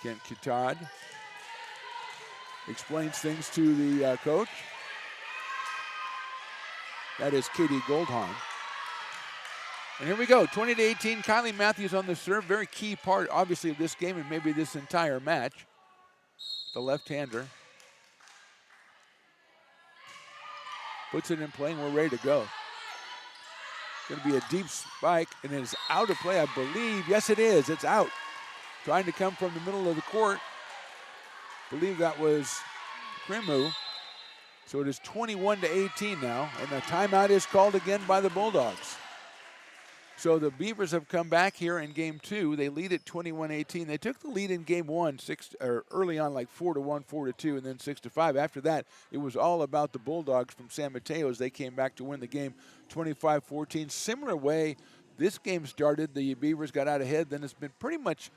Kent Kittad explains things to the coach. That is Katie Goldhahn. And here we go, 20-18, Kylie Matthews on the serve. Very key part, obviously, of this game and maybe this entire match. The left-hander puts it in play, and we're ready to go. Going to be a deep spike, and it is out of play, I believe. Yes, it is. It's out. Trying to come from the middle of the court. I believe that was Krimu. So it is 21-18 now, and the timeout is called again by the Bulldogs. So the Beavers have come back here in game 2. They lead at 21-18. They took the lead in game 1 early on, like 4-1, 4-2, and then 6-5. After that, it was all about the Bulldogs from San Mateo as they came back to win the game 25-14. Similar way this game started. The Beavers got out ahead. Then it's been pretty much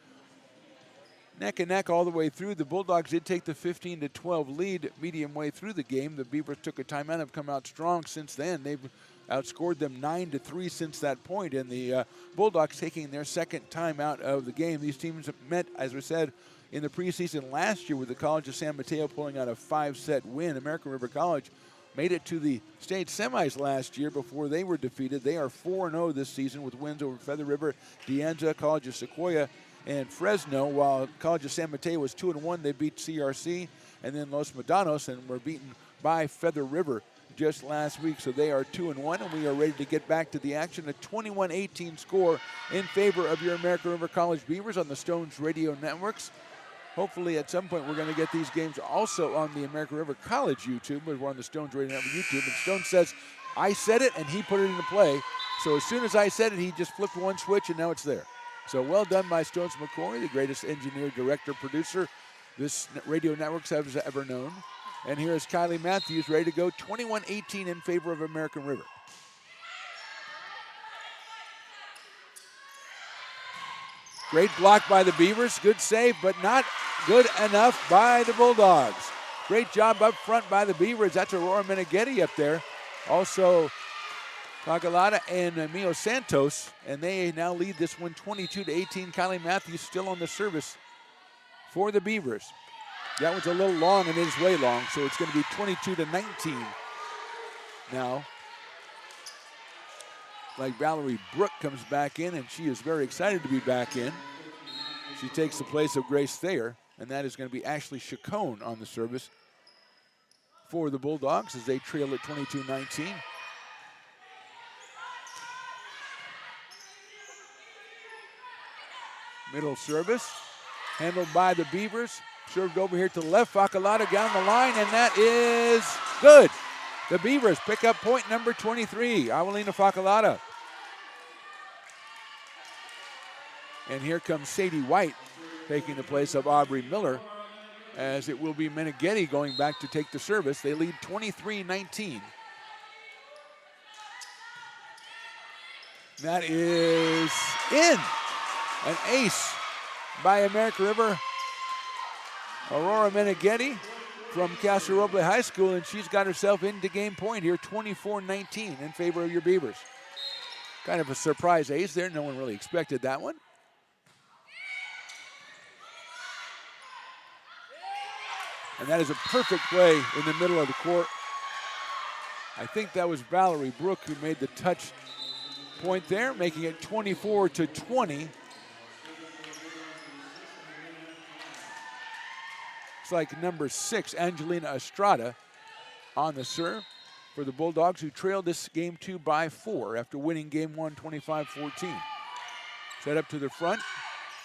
neck and neck all the way through. The Bulldogs did take the 15-12 lead medium way through the game. The Beavers took a timeout and have come out strong since then. They've outscored them 9-3 since that point, and the Bulldogs taking their second time out of the game. These teams have met, as we said, in the preseason last year with the College of San Mateo pulling out a 5-set win. American River College made it to the state semis last year before they were defeated. They are 4-0 this season with wins over Feather River, De Anza, College of Sequoia, and Fresno, while College of San Mateo was 2-1. They beat CRC and then Los Medanos and were beaten by Feather River just last week. So they are 2-1, and we are ready to get back to the action. A 21-18 score in favor of your American River College Beavers on the Stones Radio Networks. Hopefully at some point we're going to get these games also on the American River College YouTube, but we're on the Stones Radio Network YouTube. And Stone says, I said it, and he put it into play. So as soon as I said it, he just flipped one switch, and now it's there. So well done by Stones McCoy, the greatest engineer, director, producer this radio networks has ever known. And here is Kylie Matthews ready to go, 21-18 in favor of American River. Great block by the Beavers, good save, but not good enough by the Bulldogs. Great job up front by the Beavers. That's Aurora Meneghetti up there. Also, Pagalata and Mio Santos, and they now lead this one 22-18. Kylie Matthews still on the service for the Beavers. That one's a little long, and it is way long, so it's going to be 22-19 now. Like Valerie Brooke comes back in, and she is very excited to be back in. She takes the place of Grace Thayer, and that is going to be Ashley Chacon on the service for the Bulldogs as they trail at 22-19. Middle service, handled by the Beavers. Served over here to the left, Facalata down the line, and that is good. The Beavers pick up point number 23, Awalina Facalata. And here comes Sadie White taking the place of Aubrey Miller, as it will be Meneghetti going back to take the service. They lead 23-19. That is in. An ace by American River. Aurora Meneghetti from Casa Roble High School, and she's got herself into game point here, 24-19 in favor of your Beavers. Kind of a surprise ace there. No one really expected that one. And that is a perfect play in the middle of the court. I think that was Valerie Brooke who made the touch point there, making it 24-20. It's like number 6, Angelina Estrada, on the serve for the Bulldogs, who trailed this game 2 by 4 after winning game 1 25-14. Set up to the front.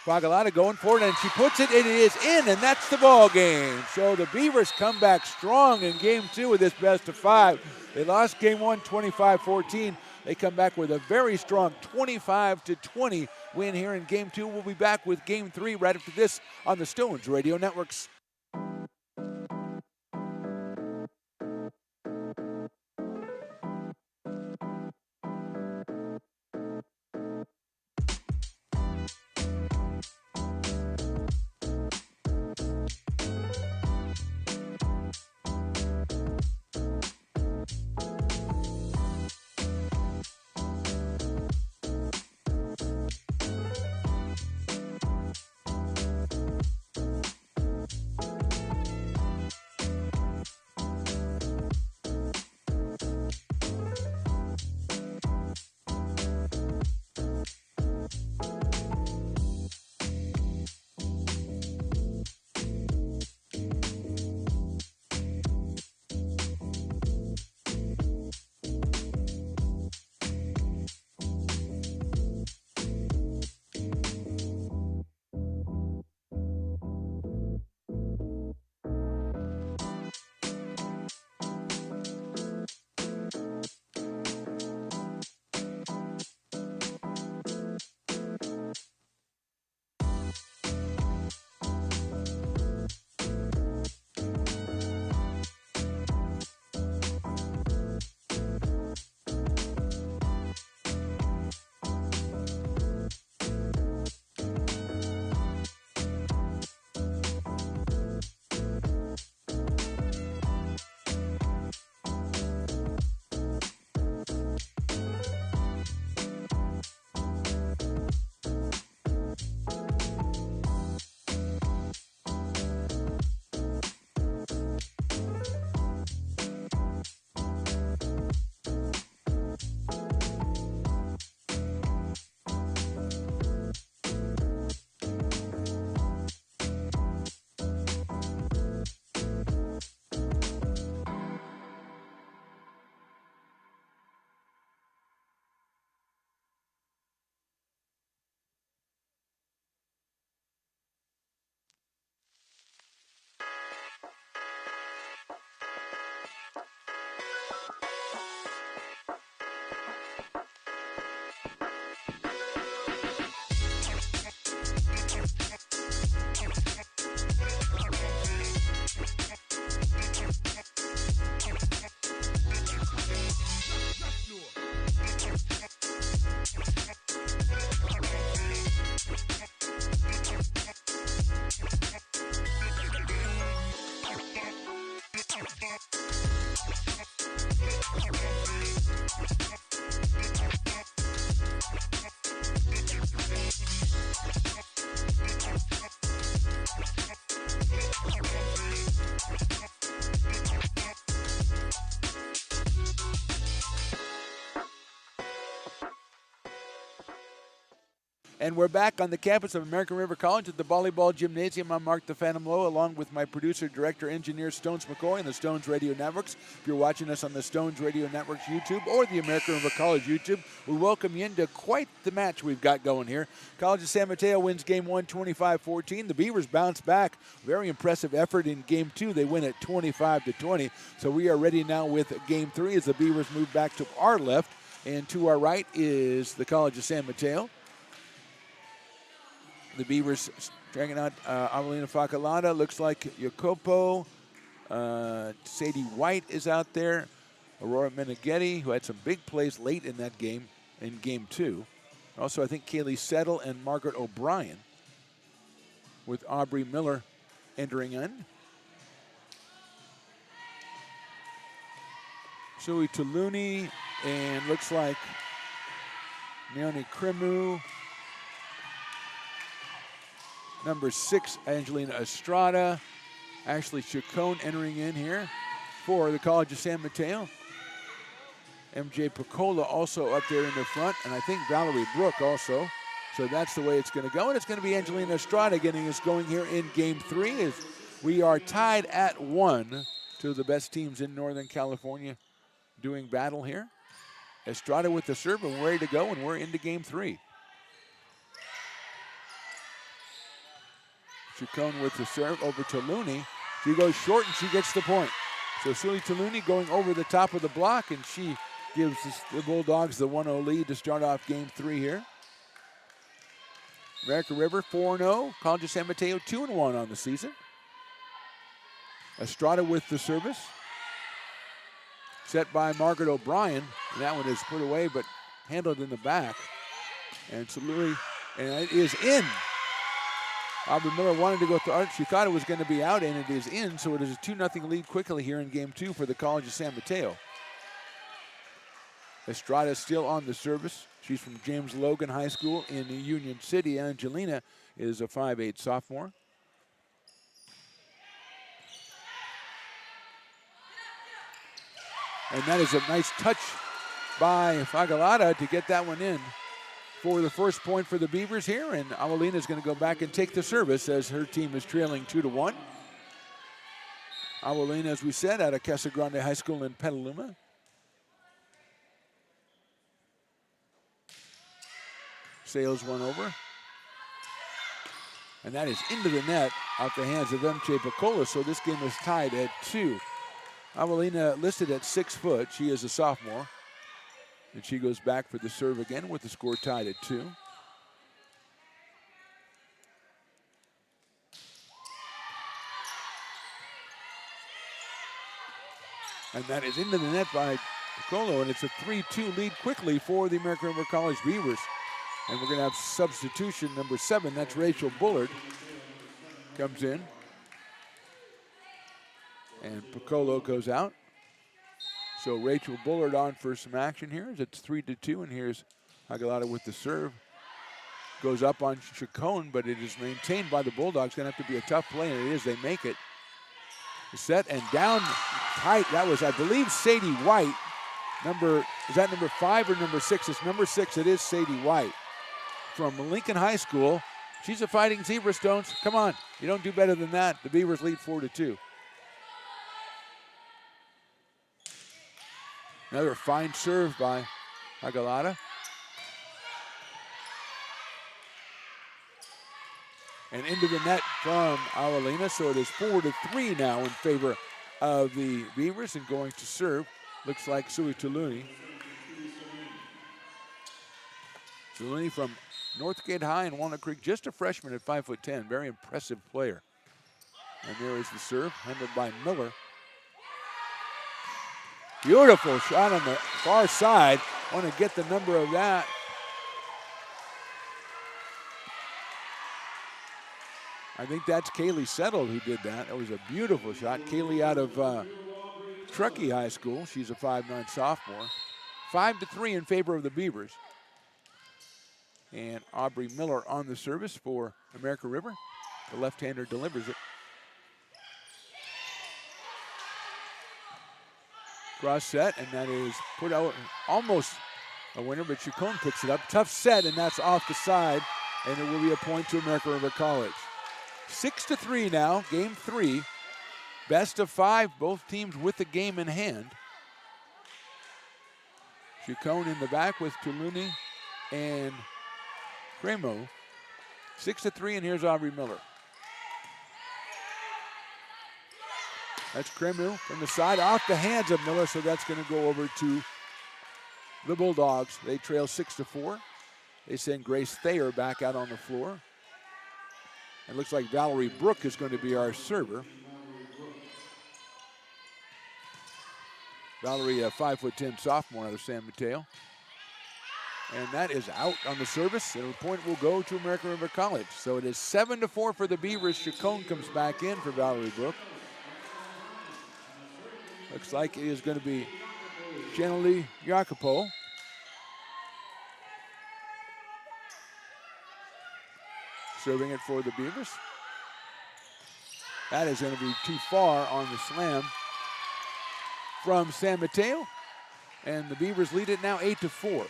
Fagalata going for it, and she puts it. It is in, and that's the ball game. So the Beavers come back strong in game 2 with this best of 5. They lost game 1 25-14. They come back with a very strong 25-20 win here in game 2. We'll be back with game 3 right after this on the Stones Radio Networks. And we're back on the campus of American River College at the Volleyball Gymnasium. I'm Mark the Phantom Lowe, along with my producer, director, engineer, Stones McCoy, and the Stones Radio Networks. If you're watching us on the Stones Radio Networks YouTube or the American River College YouTube, we welcome you into quite the match we've got going here. College of San Mateo wins game 1, 25-14. The Beavers bounce back. Very impressive effort in game 2. They win at 25-20. So we are ready now with game 3 as the Beavers move back to our left. And to our right is the College of San Mateo. The Beavers dragging out Avelina Facalata. Looks like Jacopo. Sadie White is out there. Aurora Meneghetti, who had some big plays late in that game, in game 2. Also, I think Kaylee Settle and Margaret O'Brien, with Aubrey Miller entering in. Sui Tuluni, and looks like Naomi Krimu. Number 6, Angelina Estrada. Ashley Chacon entering in here for the College of San Mateo. MJ Picola also up there in the front, and I think Valerie Brook also. So that's the way it's going to go, and it's going to be Angelina Estrada getting us going here in game 3 as we are tied at 1 to the best teams in Northern California doing battle here. Estrada with the serve, and we're ready to go, and we're into game 3. Chacon with the serve over to Looney. She goes short, and she gets the point. So Sully Taluni going over the top of the block, and she gives the Bulldogs the 1-0 lead to start off game 3 here. American River 4-0. College of San Mateo 2-1 on the season. Estrada with the service. Set by Margaret O'Brien. And that one is put away but handled in the back. And Taluni, and it is in. Aubrey Miller wanted to go through. She thought it was going to be out, and it is in. So it is a 2-0 lead quickly here in game 2 for the College of San Mateo. Estrada still on the service. She's from James Logan High School in Union City. Angelina is a 5'8" sophomore. And that is a nice touch by Fagalata to get that one in for the first point for the Beavers here. And Awalina is going to go back and take the service as her team is trailing 2-1. Awalina, as we said, out of Casa Grande High School in Petaluma. Sails one over. And that is into the net off the hands of MJ Picola. So this game is tied at 2. Awalina listed at 6 foot. She is a sophomore. And she goes back for the serve again with the score tied at 2. And that is into the net by Piccolo, and it's a 3-2 lead quickly for the American River College Beavers. And we're going to have substitution number 7. That's Rachel Bullard. Comes in. And Piccolo goes out. So Rachel Bullard on for some action here. It's 3-2, and here's Aguilada with the serve. Goes up on Chacon, but it is maintained by the Bulldogs. Going to have to be a tough play, and it is. They make it. Set and down tight. That was, I believe, Sadie White. Is that number 5 or number 6? It's number 6. It is Sadie White from Lincoln High School. She's a Fighting Zebra Stones. Come on, you don't do better than that. The Beavers lead 4-2. Another fine serve by Aguilada. And into the net from Awalina. So it is 4-3 now in favor of the Beavers, and going to serve looks like Sui Tuluni. Tuluni from Northgate High in Walnut Creek, just a freshman at 5'10", very impressive player. And there is the serve, handled by Miller. Beautiful shot on the far side. Want to get the number of that. I think that's Kaylee Settle who did that. That was a beautiful shot. Kaylee out of Truckee High School. She's a 5'9" sophomore. 5-3 in favor of the Beavers. And Aubrey Miller on the service for American River. The left-hander delivers it. Cross set, and that is put out almost a winner, but Chacon picks it up. Tough set, and that's off the side, and it will be a point to American River College. 6-3 now, game 3. Best of 5, both teams with the game in hand. Chacon in the back with Tuluni and Cremo. 6-3, and here's Aubrey Miller. That's Cremu from the side, off the hands of Miller, so that's going to go over to the Bulldogs. They trail 6-4. They send Grace Thayer back out on the floor. It looks like Valerie Brook is going to be our server. Valerie, a 5'10" sophomore out of San Mateo. And that is out on the service. And the point will go to American River College. So it is 7-4 for the Beavers. Chacon comes back in for Valerie Brook. Looks like it is going to be Channelie Jacopo. Serving it for the Beavers. That is going to be too far on the slam from San Mateo. And the Beavers lead it now 8-4.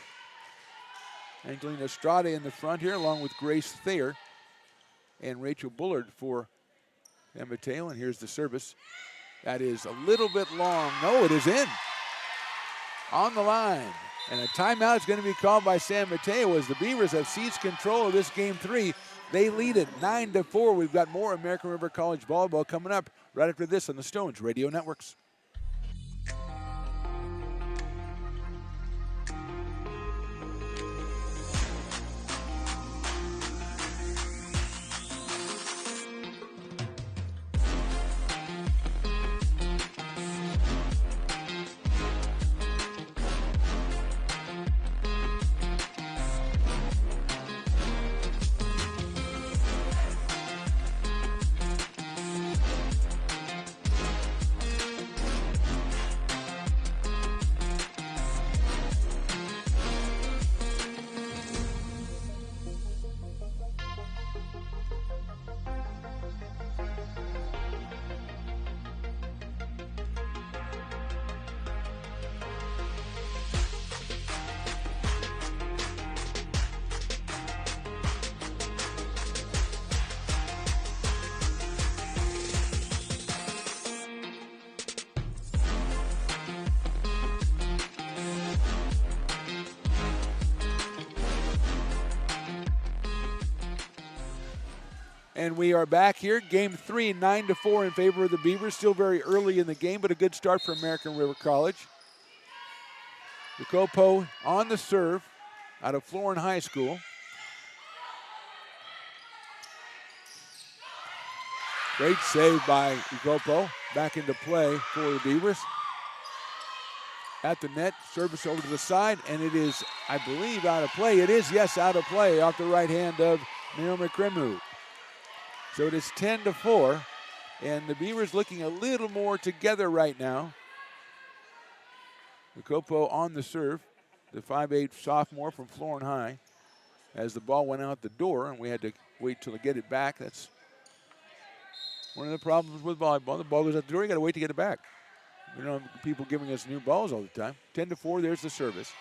Angelina Estrada in the front here, along with Grace Thayer and Rachel Bullard for San Mateo. And here's the service. That is a little bit long. No, it is in. on the line. And a timeout is going to be called by San Mateo as the Beavers have seized control of this game 3. They lead it 9-4. We've got more American River College volleyball coming up right after this on the Stones Radio Networks. And we are back here. Game 3, 9-4 in favor of the Beavers. Still very early in the game, but a good start for American River College. Jacopo on the serve out of Florin High School. Great save by Jacopo. Back into play for the Beavers. At the net, service over to the side, and it is, I believe, out of play. It is, yes, out of play off the right hand of Naomi Krimu. So it is 10-4, and the Beavers looking a little more together right now. Jacopo on the serve, the 5'8" sophomore from Florin High, as the ball went out the door, and we had to wait till to get it back. That's one of the problems with volleyball. The ball goes out the door, you got to wait to get it back. You know, people giving us new balls all the time. 10-4, there's the service.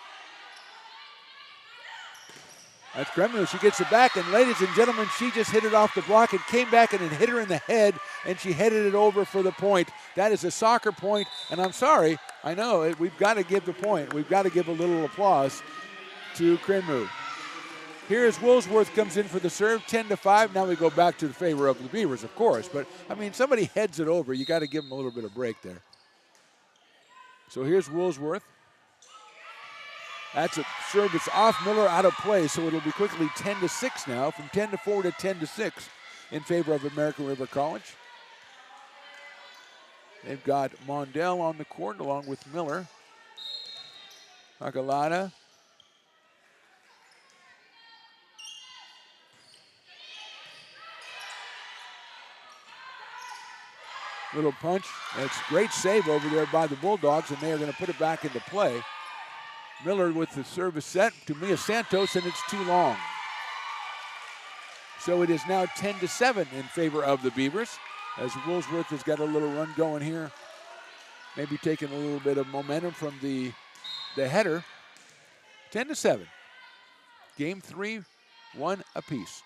That's Kremlin. She gets it back, and ladies and gentlemen, she just hit it off the block and came back and it hit her in the head, and she headed it over for the point. That is a soccer point, and I'm sorry, I know, we've got to give the point. We've got to give a little applause to Kremlin. Here's Woolsworth comes in for the serve, 10-5. Now we go back to the favor of the Beavers, of course, but, I mean, somebody heads it over. You got to give them a little bit of break there. So here's Woolsworth. That's a serve that's off Miller, out of play, so it'll be quickly 10-6 now, from 10-4 to 10-6 in favor of American River College. They've got Mondell on the court along with Miller. Agalada. Little punch. That's a great save over there by the Bulldogs, and they are going to put it back into play. Miller with the service set to Mia Santos, and it's too long. So it is now 10-7 in favor of the Beavers, as Woolsworth has got a little run going here. Maybe taking a little bit of momentum from the header. 10-7. Game 3, 1 apiece.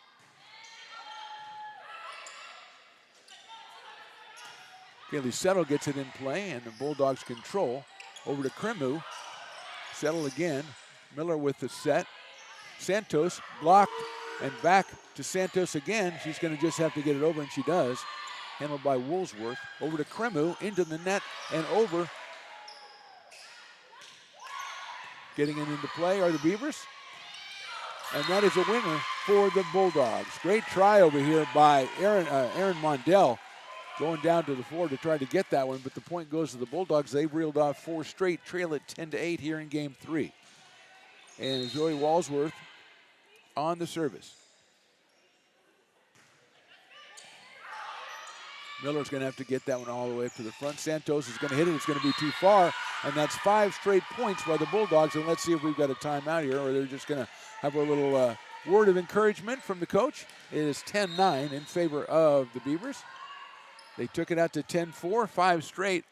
Kaylee Settle gets it in play, and the Bulldogs control. Over to Krimu. Settle again. Miller with the set. Santos blocked and back to Santos again. She's going to just have to get it over, and she does. Handled by Woolsworth. Over to Krimu, into the net and over. Getting it into play are the Beavers. And that is a winner for the Bulldogs. Great try over here by Aaron Mondell. Going down to the floor to try to get that one, but the point goes to the Bulldogs. They reeled off 4 straight, trail at 10-8 here in game 3. And Zoe Walsworth on the service. Miller's going to have to get that one all the way up to the front. Santos is going to hit it. It's going to be too far, and that's 5 straight points by the Bulldogs. And let's see if we've got a timeout here, or they're just going to have a little word of encouragement from the coach. It is 10-9 in favor of the Beavers. They took it out to 10-4, 5 straight.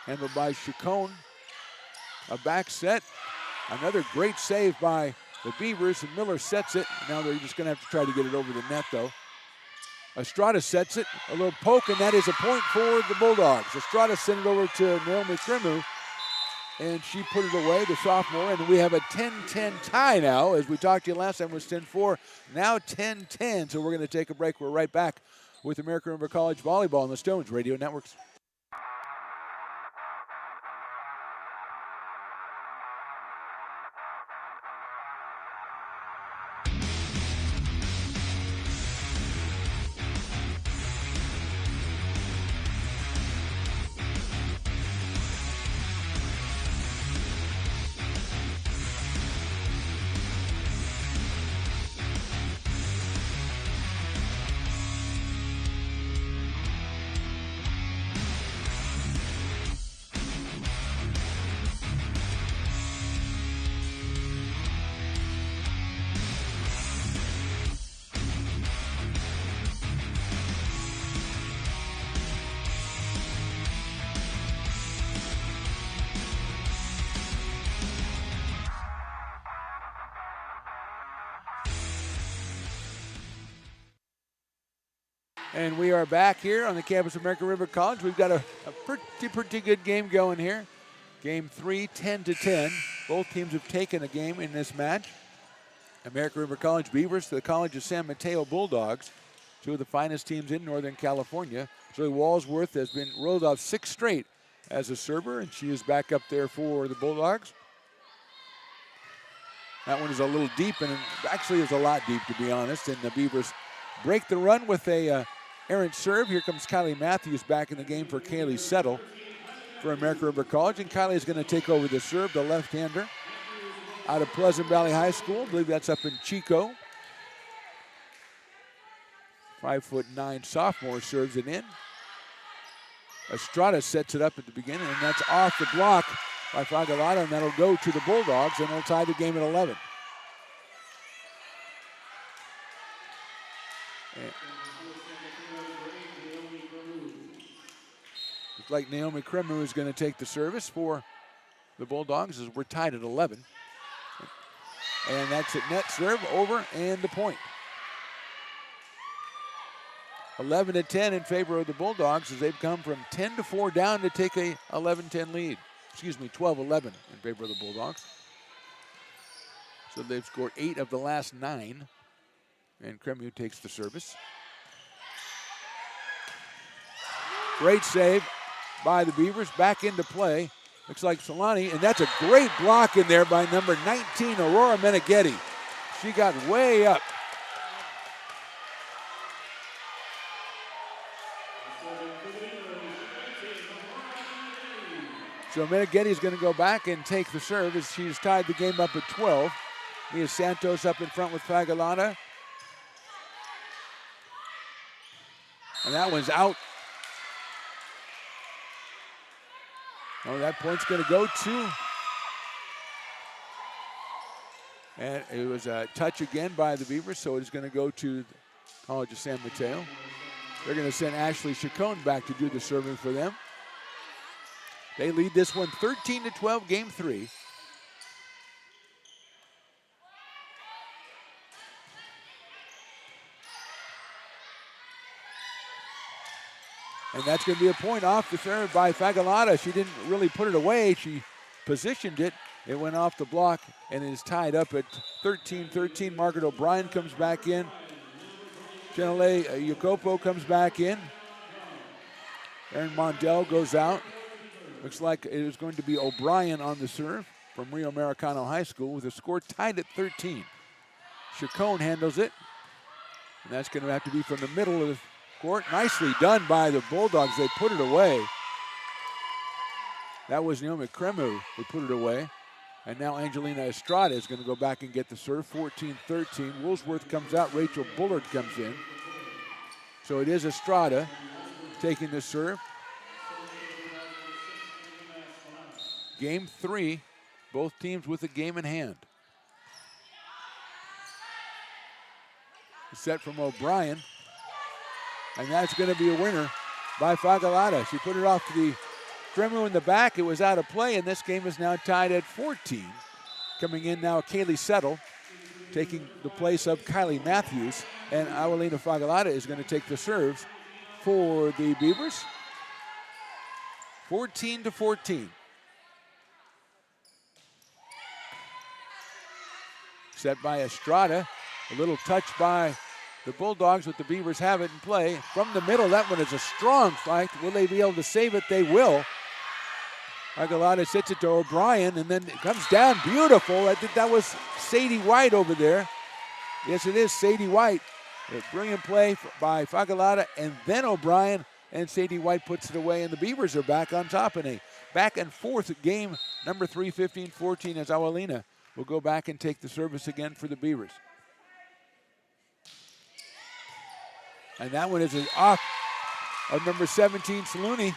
Handled by Chacon. A back set. Another great save by the Beavers, and Miller sets it. Now they're just going to have to try to get it over the net, though. Estrada sets it, a little poke, and that is a point for the Bulldogs. Estrada sent it over to Naomi Krimu, and she put it away, the sophomore, and we have a 10-10 tie now. As we talked to you last time, it was 10-4, now 10-10, so we're going to take a break. We're right back with American River College Volleyball on the Stones Radio Networks. And we are back here on the campus of American River College. We've got a pretty good game going here. Game 3, 10-10. Both teams have taken a game in this match. American River College Beavers to the College of San Mateo Bulldogs, two of the finest teams in Northern California. Joey Walsworth has been rolled off 6 straight as a server, and she is back up there for the Bulldogs. That one is a little deep, and actually is a lot deep, to be honest. And the Beavers break the run with a errant serve. Here comes Kylie Matthews back in the game for Kaylee Settle for American River College. And Kylie is going to take over the serve, the left-hander out of Pleasant Valley High School. I believe that's up in Chico. 5'9" sophomore serves it in. Estrada sets it up at the beginning, and that's off the block by Fagalata, and that'll go to the Bulldogs, and they'll tie the game at 11. Looks like Naomi Krimu is going to take the service for the Bulldogs as we're tied at 11. And that's it, net serve over and the point. 11-10 in favor of the Bulldogs as they've come from 10-4 down to take a 11-10 lead. 12-11 in favor of the Bulldogs. So they've scored 8 of the last 9. And Krimu takes the service. Great save by the Beavers. Back into play. Looks like Solani, and that's a great block in there by number 19, Aurora Meneghetti. She got way up. So Meneghetti is going to go back and take the serve as she's tied the game up at 12. Mia Santos up in front with Fagalata. And that one's out. Oh, that point's going to go to. And it was a touch again by the Beavers, so it's going to go to College of San Mateo. They're going to send Ashley Chacon back to do the serving for them. They lead this one 13-12, game 3. And that's going to be a point off the serve by Fagalata. She didn't really put it away. She positioned it. It went off the block and is tied up at 13-13. Margaret O'Brien comes back in. Chenele Jacopo comes back in. Erin Mondell goes out. Looks like it is going to be O'Brien on the serve from Rio Americano High School with a score tied at 13. Chacon handles it. And that's going to have to be from the middle of the court. Nicely done by the Bulldogs. They put it away. That was Naomi Krimu who put it away. And now Angelina Estrada is going to go back and get the serve. 14-13. Woolsworth comes out. Rachel Bullard comes in. So it is Estrada taking the serve. Game 3. Both teams with a game in hand. Set from O'Brien. And that's going to be a winner by Fagalata. She put it off to the Krimu in the back. It was out of play, and this game is now tied at 14. Coming in now, Kaylee Settle taking the place of Kylie Matthews. And Awalina Fagalata is going to take the serves for the Beavers. 14-14. Set by Estrada. A little touch by the Bulldogs, but the Beavers have it in play. From the middle, that one is a strong fight. Will they be able to save it? They will. Fagalata sits it to O'Brien, and then it comes down. Beautiful. I think that was Sadie White over there. Yes, it is Sadie White. A brilliant play by Fagalata, and then O'Brien, and Sadie White puts it away, and the Beavers are back on top in a back and forth game number 3, 15-14, as Awalina will go back and take the service again for the Beavers. And that one is off of number 17, Saluni,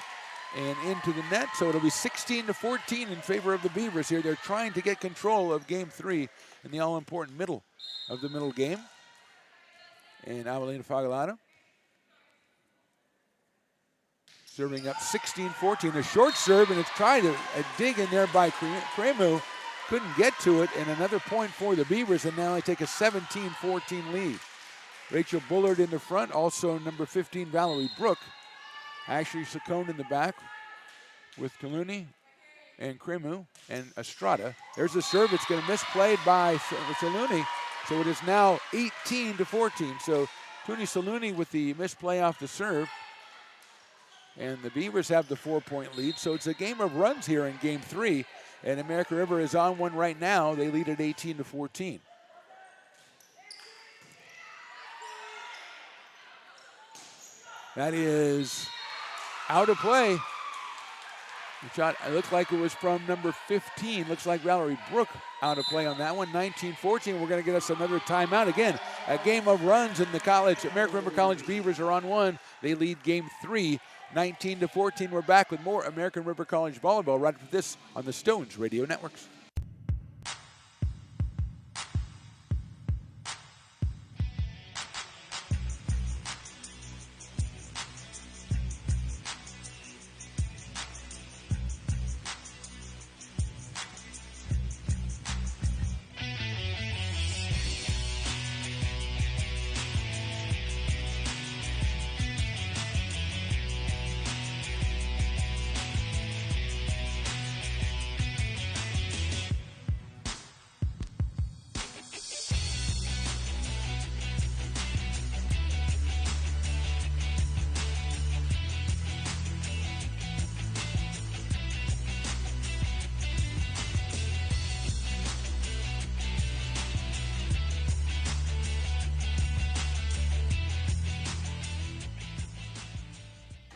and into the net. So it'll be 16-14 in favor of the Beavers here. They're trying to get control of game 3 in the all-important middle of the middle game. And Awalina Fagalata serving up 16-14. A short serve, and it's trying to dig in there by Cremu. Couldn't get to it, and another point for the Beavers, and now they take a 17-14 lead. Rachel Bullard in the front, also number 15, Valerie Brook. Ashley Saccone in the back with Kaluni and Cremu and Estrada. There's the serve. It's going to misplayed by Saluni. So it is now 18-14. So Tuni Saluni with the misplay off the serve. And the Beavers have the 4-point lead. So it's a game of runs here in game 3. And American River is on one right now. They lead at 18-14. That is out of play. The shot, it looks like it was from number 15. Looks like Valerie Brook out of play on that one. 19-14. We're going to get us another timeout. Again, a game of runs in the college. American River College Beavers are on one. They lead game 3, 19-14. We're back with more American River College Volleyball right after this on the Stones Radio Networks.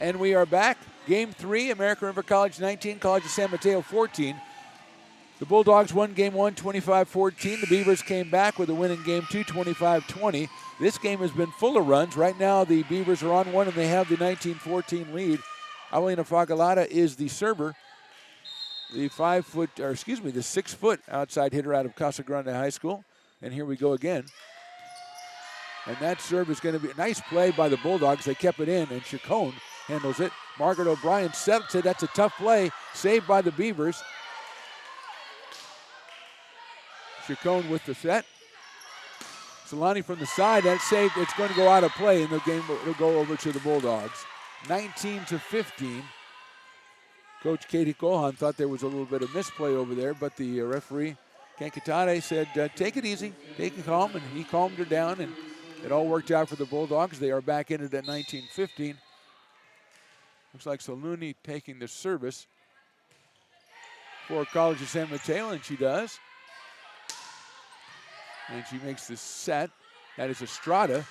And we are back. Game 3, American River College 19, College of San Mateo 14. The Bulldogs won game 1, 25-14. The Beavers came back with a win in game 2, 25-20. This game has been full of runs. Right now, the Beavers are on one, and they have the 19-14 lead. Awalina Fagalata is the server. The 6-foot outside hitter out of Casa Grande High School. And here we go again. And that serve is going to be a nice play by the Bulldogs. They kept it in, and Chacon handles it. Margaret O'Brien sets it. That's a tough play. Saved by the Beavers. Chacon with the set. Solani from the side. That's saved. It's going to go out of play, and the game will go over to the Bulldogs. 19-15. Coach Katie Kohan thought there was a little bit of misplay over there, but the referee, Kankatade, said, take it easy, take it calm, and he calmed her down, and it all worked out for the Bulldogs. They are back in it at 19-15. Looks like Saluni taking the service for College of San Mateo, and she does. And she makes the set. That is Estrada.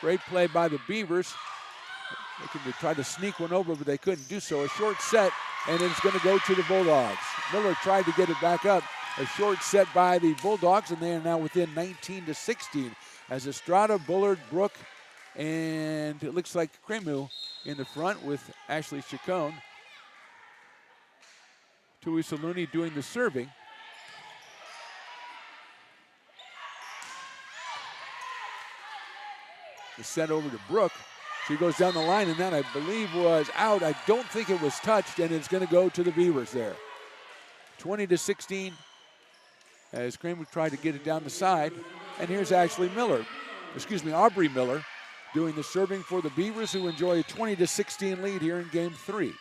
Great play by the Beavers. They tried to sneak one over, but they couldn't do so. A short set, and it's going to go to the Bulldogs. Miller tried to get it back up. A short set by the Bulldogs, and they are now within 19-16. As Estrada, Bullard, Brook, and it looks like Cremu in the front with Ashley Chacon. Tui Saluni doing the serving. The set over to Brook. She goes down the line, and that, I believe, was out. I don't think it was touched, and it's going to go to the Beavers there. 20-16. as Kramer tried to get it down the side. And here's Aubrey Miller doing the serving for the Beavers, who enjoy a 20-16 lead here in Game 3.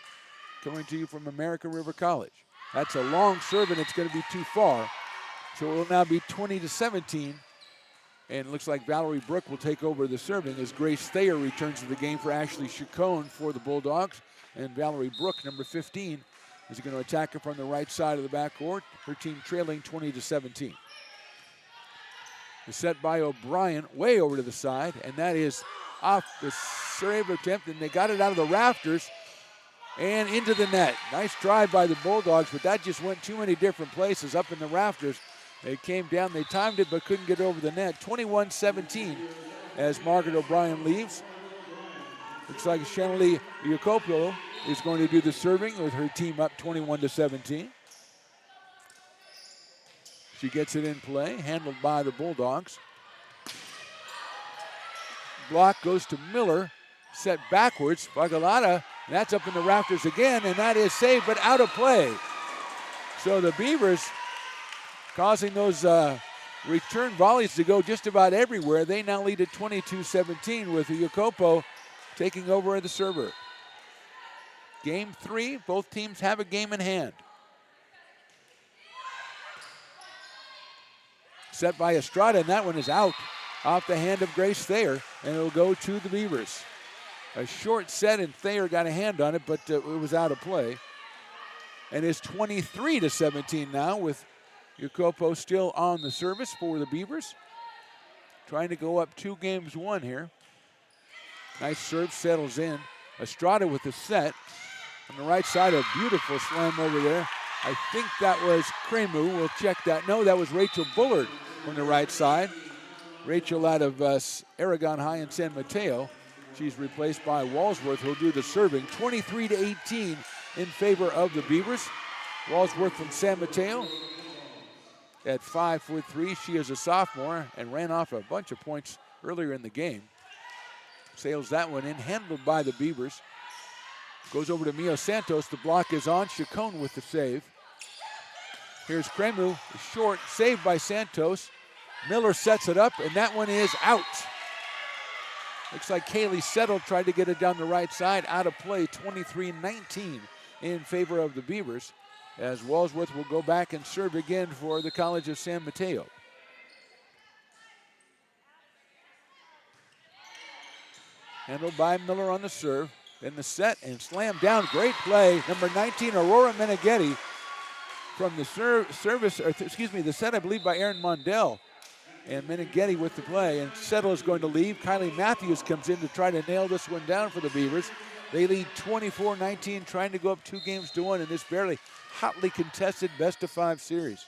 Coming to you from American River College. That's a long serve, and it's going to be too far. So it will now be 20-17. And it looks like Valerie Brook will take over the serving as Grace Thayer returns to the game for Ashley Chacon for the Bulldogs. And Valerie Brook, number 15, is going to attack her from the right side of the backcourt. Her team trailing 20-17. The set by O'Brien way over to the side, and that is off the serve attempt, and they got it out of the rafters and into the net. Nice drive by the Bulldogs, but that just went too many different places up in the rafters. It came down, they timed it, but couldn't get over the net. 21-17 as Margaret O'Brien leaves. Looks like Shanley Jacopo is going to do the serving with her team up 21-17. She gets it in play, handled by the Bulldogs. Block goes to Miller, set backwards. Fagalata, that's up in the rafters again, and that is saved, but out of play. So the Beavers causing those return volleys to go just about everywhere. They now lead at 22-17 with Jacopo taking over as the server. Game 3, both teams have a game in hand. Set by Estrada, and that one is out off the hand of Grace Thayer, and it'll go to the Beavers. A short set, and Thayer got a hand on it, but it was out of play. And it's 23-17 now with Jacopo still on the service for the Beavers. Trying to go up 2-1 here. Nice serve, settles in. Estrada with the set. On the right side, a beautiful slam over there. I think that was Cremu. We'll check that. No, that was Rachel Bullard from the right side. Rachel out of Aragon High in San Mateo. She's replaced by Walsworth, who'll do the serving. 23-18 in favor of the Beavers. Walsworth from San Mateo at 5'3". She is a sophomore and ran off a bunch of points earlier in the game. Sails that one in, handled by the Beavers. Goes over to Mio Santos. The block is on. Chacon with the save. Here's Cremu, short, saved by Santos. Miller sets it up, and that one is out. Looks like Kaylee Settle tried to get it down the right side. Out of play, 23-19 in favor of the Beavers, as Walsworth will go back and serve again for the College of San Mateo. Handled by Miller on the serve. Then the set and slam down. Great play. Number 19, Aurora Meneghetti from the the set, I believe, by Erin Mondell. And Meneghetti with the play. And Settle is going to leave. Kylie Matthews comes in to try to nail this one down for the Beavers. They lead 24-19, trying to go up 2-1 in this barely hotly contested best-of-5 series.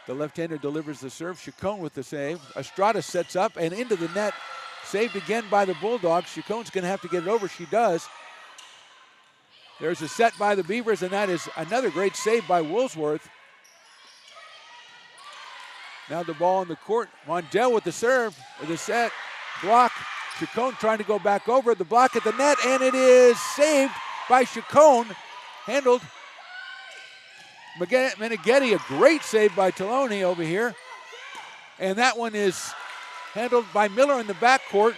The left-hander delivers the serve. Chacon with the save. Estrada sets up and into the net. Saved again by the Bulldogs. Chacon's going to have to get it over. She does. There's a set by the Beavers, and that is another great save by Woolsworth. Now the ball in the court. Mondell with the serve, with the set, block. Chacon trying to go back over. The block at the net, and it is saved by Chacon. Handled. Meneghetti, a great save by Taloni over here. And that one is handled by Miller in the backcourt.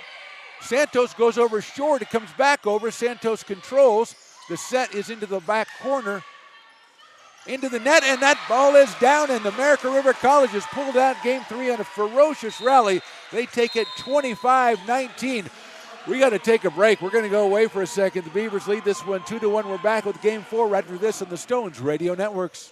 Santos goes over short. It comes back over. Santos controls. The set is into the back corner. Into the net, and that ball is down, and the American River College has pulled out Game 3 on a ferocious rally. They take it 25-19. We got to take a break. We're going to go away for a second. The Beavers lead this one 2-1. We're back with Game 4 right after this on the Stones Radio Networks.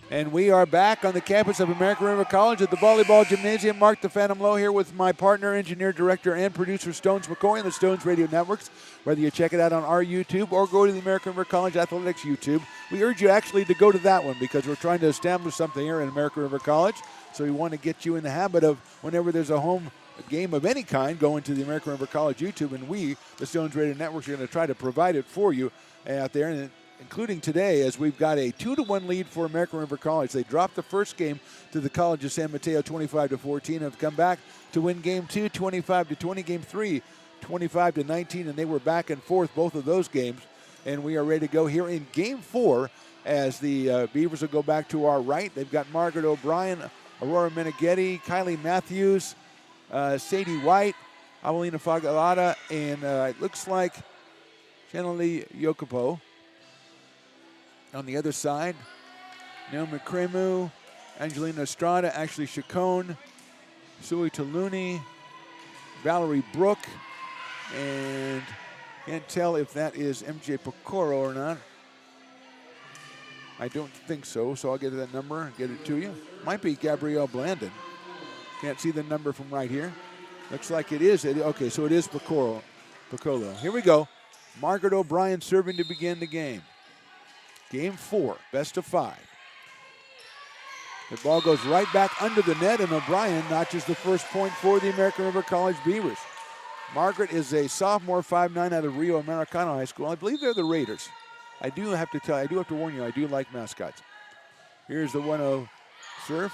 And we are back on the campus of American River College at the Volleyball Gymnasium. Mark the Phantom Low here with my partner, engineer, director, and producer, Stones McCoy on the Stones Radio Networks. Whether you check it out on our YouTube or go to the American River College Athletics YouTube, we urge you actually to go to that one because we're trying to establish something here in American River College. So we want to get you in the habit of whenever there's a home game of any kind, going to the American River College YouTube, and we, the Stones Radio Networks, are going to try to provide it for you out there. And including today, as we've got a 2-1 lead for American River College. They dropped the first game to the College of San Mateo 25-14 and have come back to win game 2 25-20, game 3 25-19, and they were back and forth both of those games. And we are ready to go here in game 4 as the Beavers will go back to our right. They've got Margaret O'Brien, Aurora Meneghetti, Kylie Matthews, Sadie White, Awalina Fagalata, and it looks like Channelie Yokopo. On the other side, Naomi Kremu, Angelina Estrada, Ashley Chacon, Sui Taluni, Valerie Brook, and can't tell if that is MJ Picoro or not. I don't think so, so I'll get that number and get it to you. Might be Gabrielle Blandon. Can't see the number from right here. Looks like it is. Okay, so it is Piccolo. Here we go. Margaret O'Brien serving to begin the game. Game 4, best of 5. The ball goes right back under the net, and O'Brien notches the first point for the American River College Beavers. Margaret is a sophomore, 5'9", out of Rio Americano High School. I believe they're the Raiders. I do have to warn you, I do like mascots. Here's the 1-0 serve.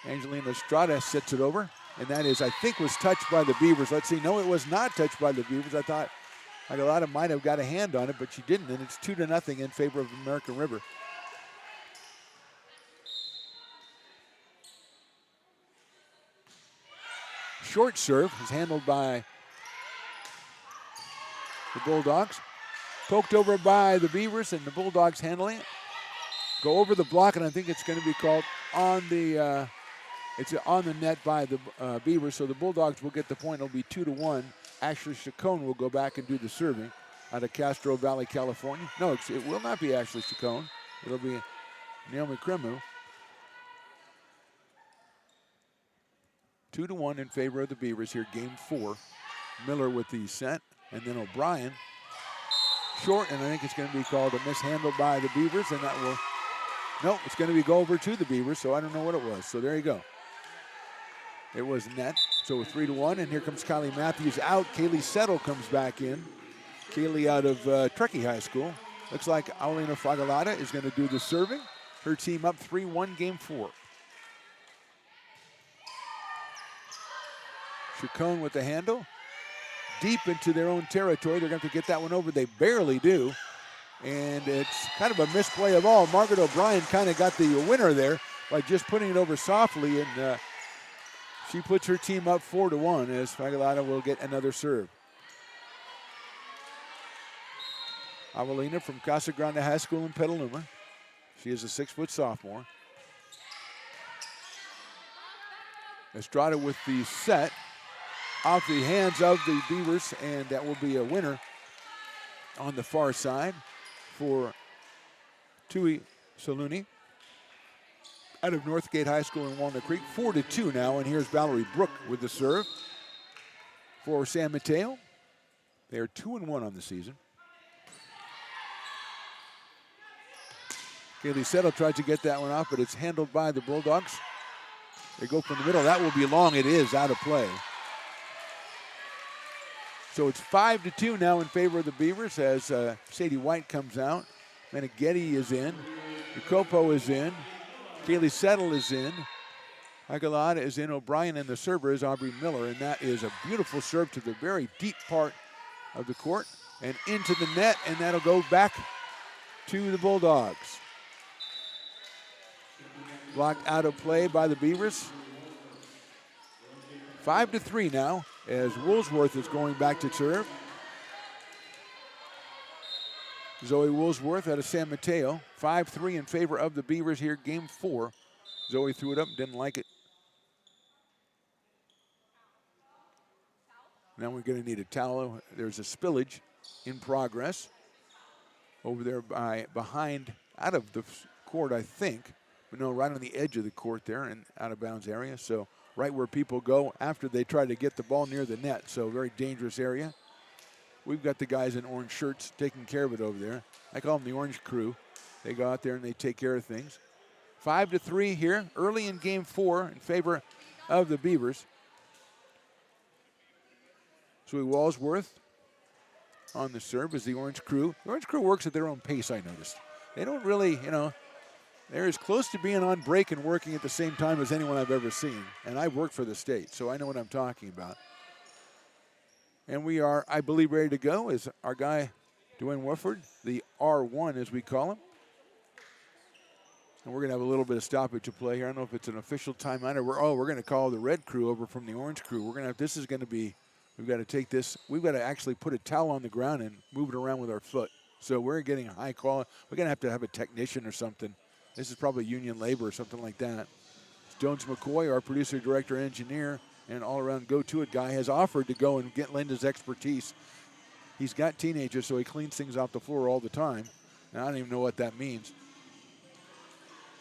Angelina Estrada sets it over, and that is, I think, was touched by the Beavers. Let's see. No, it was not touched by the Beavers. I thought Aguilada might have got a hand on it, but she didn't, and it's 2-0 in favor of American River. Short serve is handled by the Bulldogs. Poked over by the Beavers, and the Bulldogs handling it. Go over the block, and I think it's going to be called on the it's on the net by the Beavers, so the Bulldogs will get the point. It'll be 2-1. Ashley Chacon will go back and do the serving out of Castro Valley, California. No, it will not be Ashley Chacon. It'll be Naomi Kremu. 2-1 in favor of the Beavers here, game 4. Miller with the set, and then O'Brien. Short, and I think it's going to be called a mishandle by the Beavers, and that will, no, it's going to be go over to the Beavers, so I don't know what it was. So there you go. It was net, so 3-1, and here comes Kylie Matthews out. Kaylee Settle comes back in. Kaylee out of Truckee High School. Looks like Aulina Fagalata is going to do the serving. Her team up 3-1, game 4. Chacon with the handle. Deep into their own territory. They're going to have to get that one over. They barely do. And it's kind of a misplay of all. Margaret O'Brien kind of got the winner there by just putting it over softly, and she puts her team up 4-1 as Fagalata will get another serve. Avelina from Casa Grande High School in Petaluma. She is a 6-foot sophomore. Estrada with the set off the hands of the Beavers, and that will be a winner on the far side for Tui Saluni out of Northgate High School in Walnut Creek. 4-2 now, and here's Valerie Brook with the serve for San Mateo. They are 2-1 on the season. Kaylee Settle tries to get that one off, but it's handled by the Bulldogs. They go from the middle. That will be long. It is out of play. So it's 5-2 now in favor of the Beavers as Sadie White comes out. Meneghetti is in. Jacopo is in. Kaylee Settle is in. Aguilada is in. O'Brien, and the server is Aubrey Miller. And that is a beautiful serve to the very deep part of the court and into the net, and that'll go back to the Bulldogs. Blocked out of play by the Beavers. 5-3 now as Woolsworth is going back to serve. Zoe Woolsworth out of San Mateo. 5-3 in favor of the Beavers here, game 4. Zoe threw it up, didn't like it. Now we're going to need a towel. There's a spillage in progress over there behind, out of the court, I think. No, right on the edge of the court there and out of bounds area. So right where people go after they try to get the ball near the net. So very dangerous area. We've got the guys in orange shirts taking care of it over there. I call them the orange crew. They go out there and they take care of things. 5-3 here, early in game 4 in favor of the Beavers. So Walsworth on the serve is the orange crew. The orange crew works at their own pace, I noticed. They don't really, they're as close to being on break and working at the same time as anyone I've ever seen. And I've worked for the state, so I know what I'm talking about. And we are, I believe, ready to go is our guy, Dwayne Woodford, the R1 as we call him. And we're going to have a little bit of stoppage of play here. I don't know if it's an official timeout or we're going to call the red crew over from the orange crew. We're going to have, this is going to be, we've got to take this, we've got to actually put a towel on the ground and move it around with our foot. So we're getting a high call. We're going to have a technician or something. This is probably union labor or something like that. Jones McCoy, our producer, director, engineer, and all-around go-to-it guy, has offered to go and get Linda's expertise. He's got teenagers, so he cleans things off the floor all the time. And I don't even know what that means.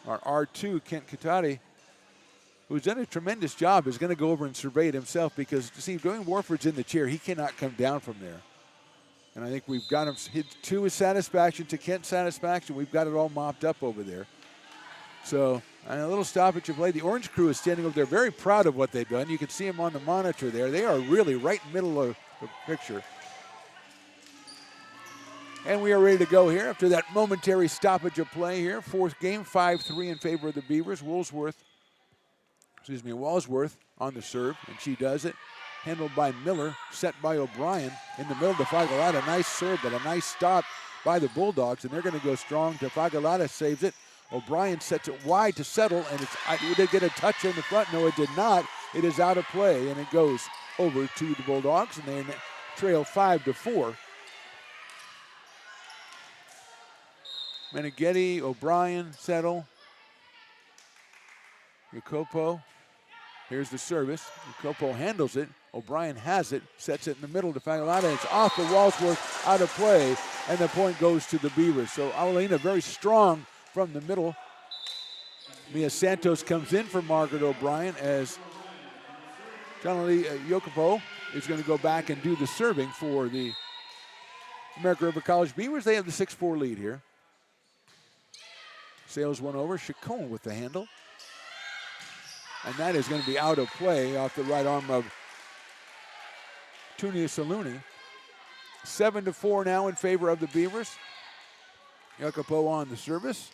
Our R2, Kent Katati, who's done a tremendous job, is going to go over and survey it himself because, see, Dwayne Warford's in the chair. He cannot come down from there. And I think we've got him hit to his satisfaction, to Kent's satisfaction. We've got it all mopped up over there. So a little stoppage of play. The orange crew is standing over there very proud of what they've done. You can see them on the monitor there. They are really right in the middle of the picture. And we are ready to go here after that momentary stoppage of play here. Fourth game, 5-3 in favor of the Beavers. Walsworth on the serve, and she does it. Handled by Miller, set by O'Brien. In the middle to Fagalata. Nice serve, but a nice stop by the Bulldogs, and they're going to go strong to Fagalata, saves it. O'Brien sets it wide to settle, and did it get a touch in the front? No, it did not. It is out of play, and it goes over to the Bulldogs, and they trail 5-4. Meneghetti, O'Brien, settle. Jacopo, here's the service. Jacopo handles it. O'Brien has it, sets it in the middle to Fagalata. It's off the Walsworth, out of play, and the point goes to the Beavers. So Aulina very strong from the middle. Mia Santos comes in for Margaret O'Brien as Johnny Jacopo is going to go back and do the serving for the American River College Beavers. They have the 6-4 lead here. Sails one over. Chacon with the handle. And that is going to be out of play off the right arm of Tunia Saluni. 7-4 now in favor of the Beavers. Jacopo on the service.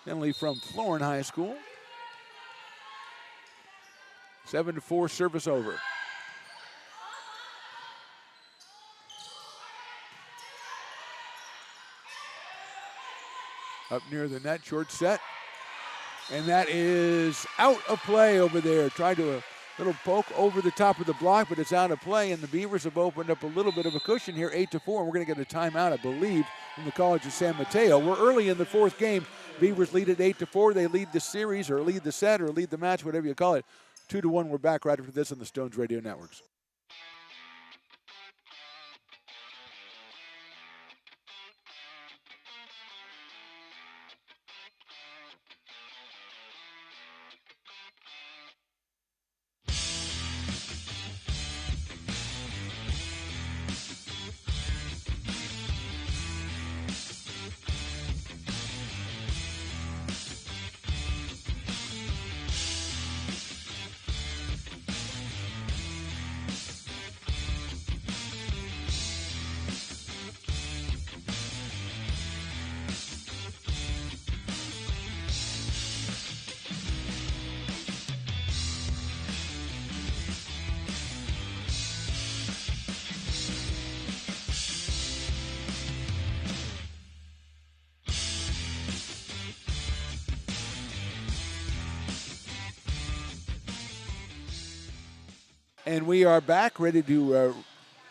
Penalty from Florin High School. 7-4 service over. Up near the net, short set. And that is out of play over there. Tried to a little poke over the top of the block, but it's out of play. And the Beavers have opened up a little bit of a cushion here, 8-4. And we're going to get a timeout, I believe, from the College of San Mateo. We're early in the fourth game. Beavers lead at 8-4. They lead the series, or lead the set, or lead the match, whatever you call it. 2-1. We're back right after this on the Stones Radio Networks. And we are back, ready to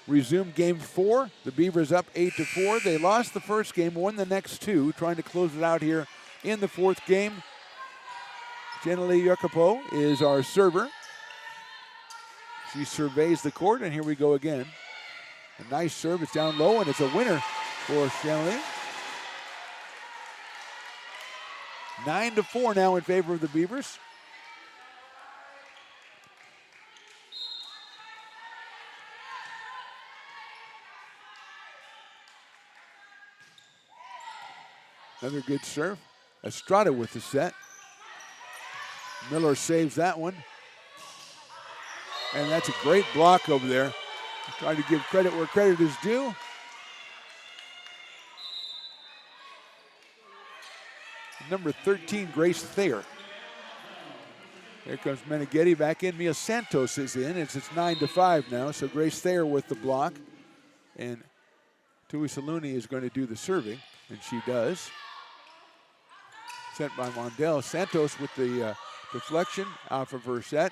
resume game 4. The Beavers up 8-4. They lost the first game, won the next two, trying to close it out here in the fourth game. Jenny Jacopo is our server. She surveys the court, and here we go again. A nice serve. It's down low, and it's a winner for Shanley. 9-4 now in favor of the Beavers. Another good serve. Estrada with the set. Miller saves that one. And that's a great block over there. Trying to give credit where credit is due. Number 13, Grace Thayer. Here comes Meneghetti back in. Mia Santos is in. It's 9-5 now. So Grace Thayer with the block. And Tui Saluni is going to do the serving. And she does. Sent by Mondale. Santos with the deflection off of her set.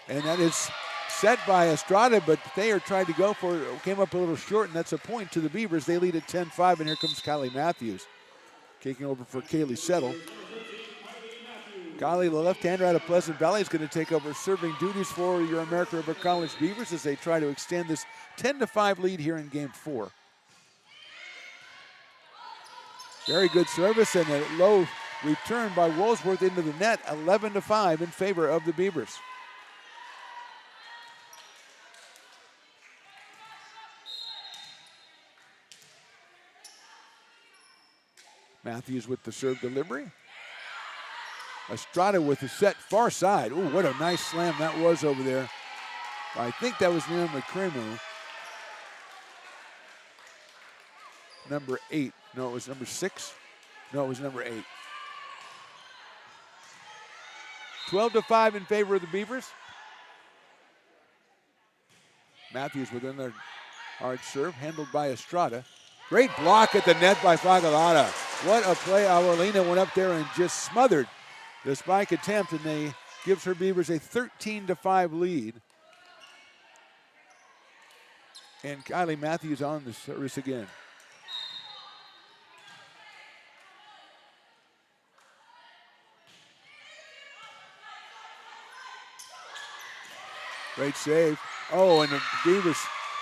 And that is set by Estrada, but Thayer tried to go for it. Came up a little short, and that's a point to the Beavers. They lead at 10-5, and here comes Kylie Matthews. Kicking over for Kaylee Settle. Kylie, the left-hander out of Pleasant Valley, is going to take over serving duties for your American River College Beavers as they try to extend this 10-5 lead here in Game 4. Very good service and a low return by Woolsworth into the net, 11-5 in favor of the Beavers. Matthews with the serve delivery. Estrada with the set far side. Ooh, what a nice slam that was over there. I think that was Nina McCremo. Number 8. No, it was number 6. No, it was number 8. 12-5 in favor of the Beavers. Matthews with another hard serve, handled by Estrada. Great block at the net by Fagalata. What a play. Aurelina went up there and just smothered the spike attempt, and they gives her Beavers a 13-5 lead. And Kylie Matthews on the service again. Great save. Oh, and the Beavers,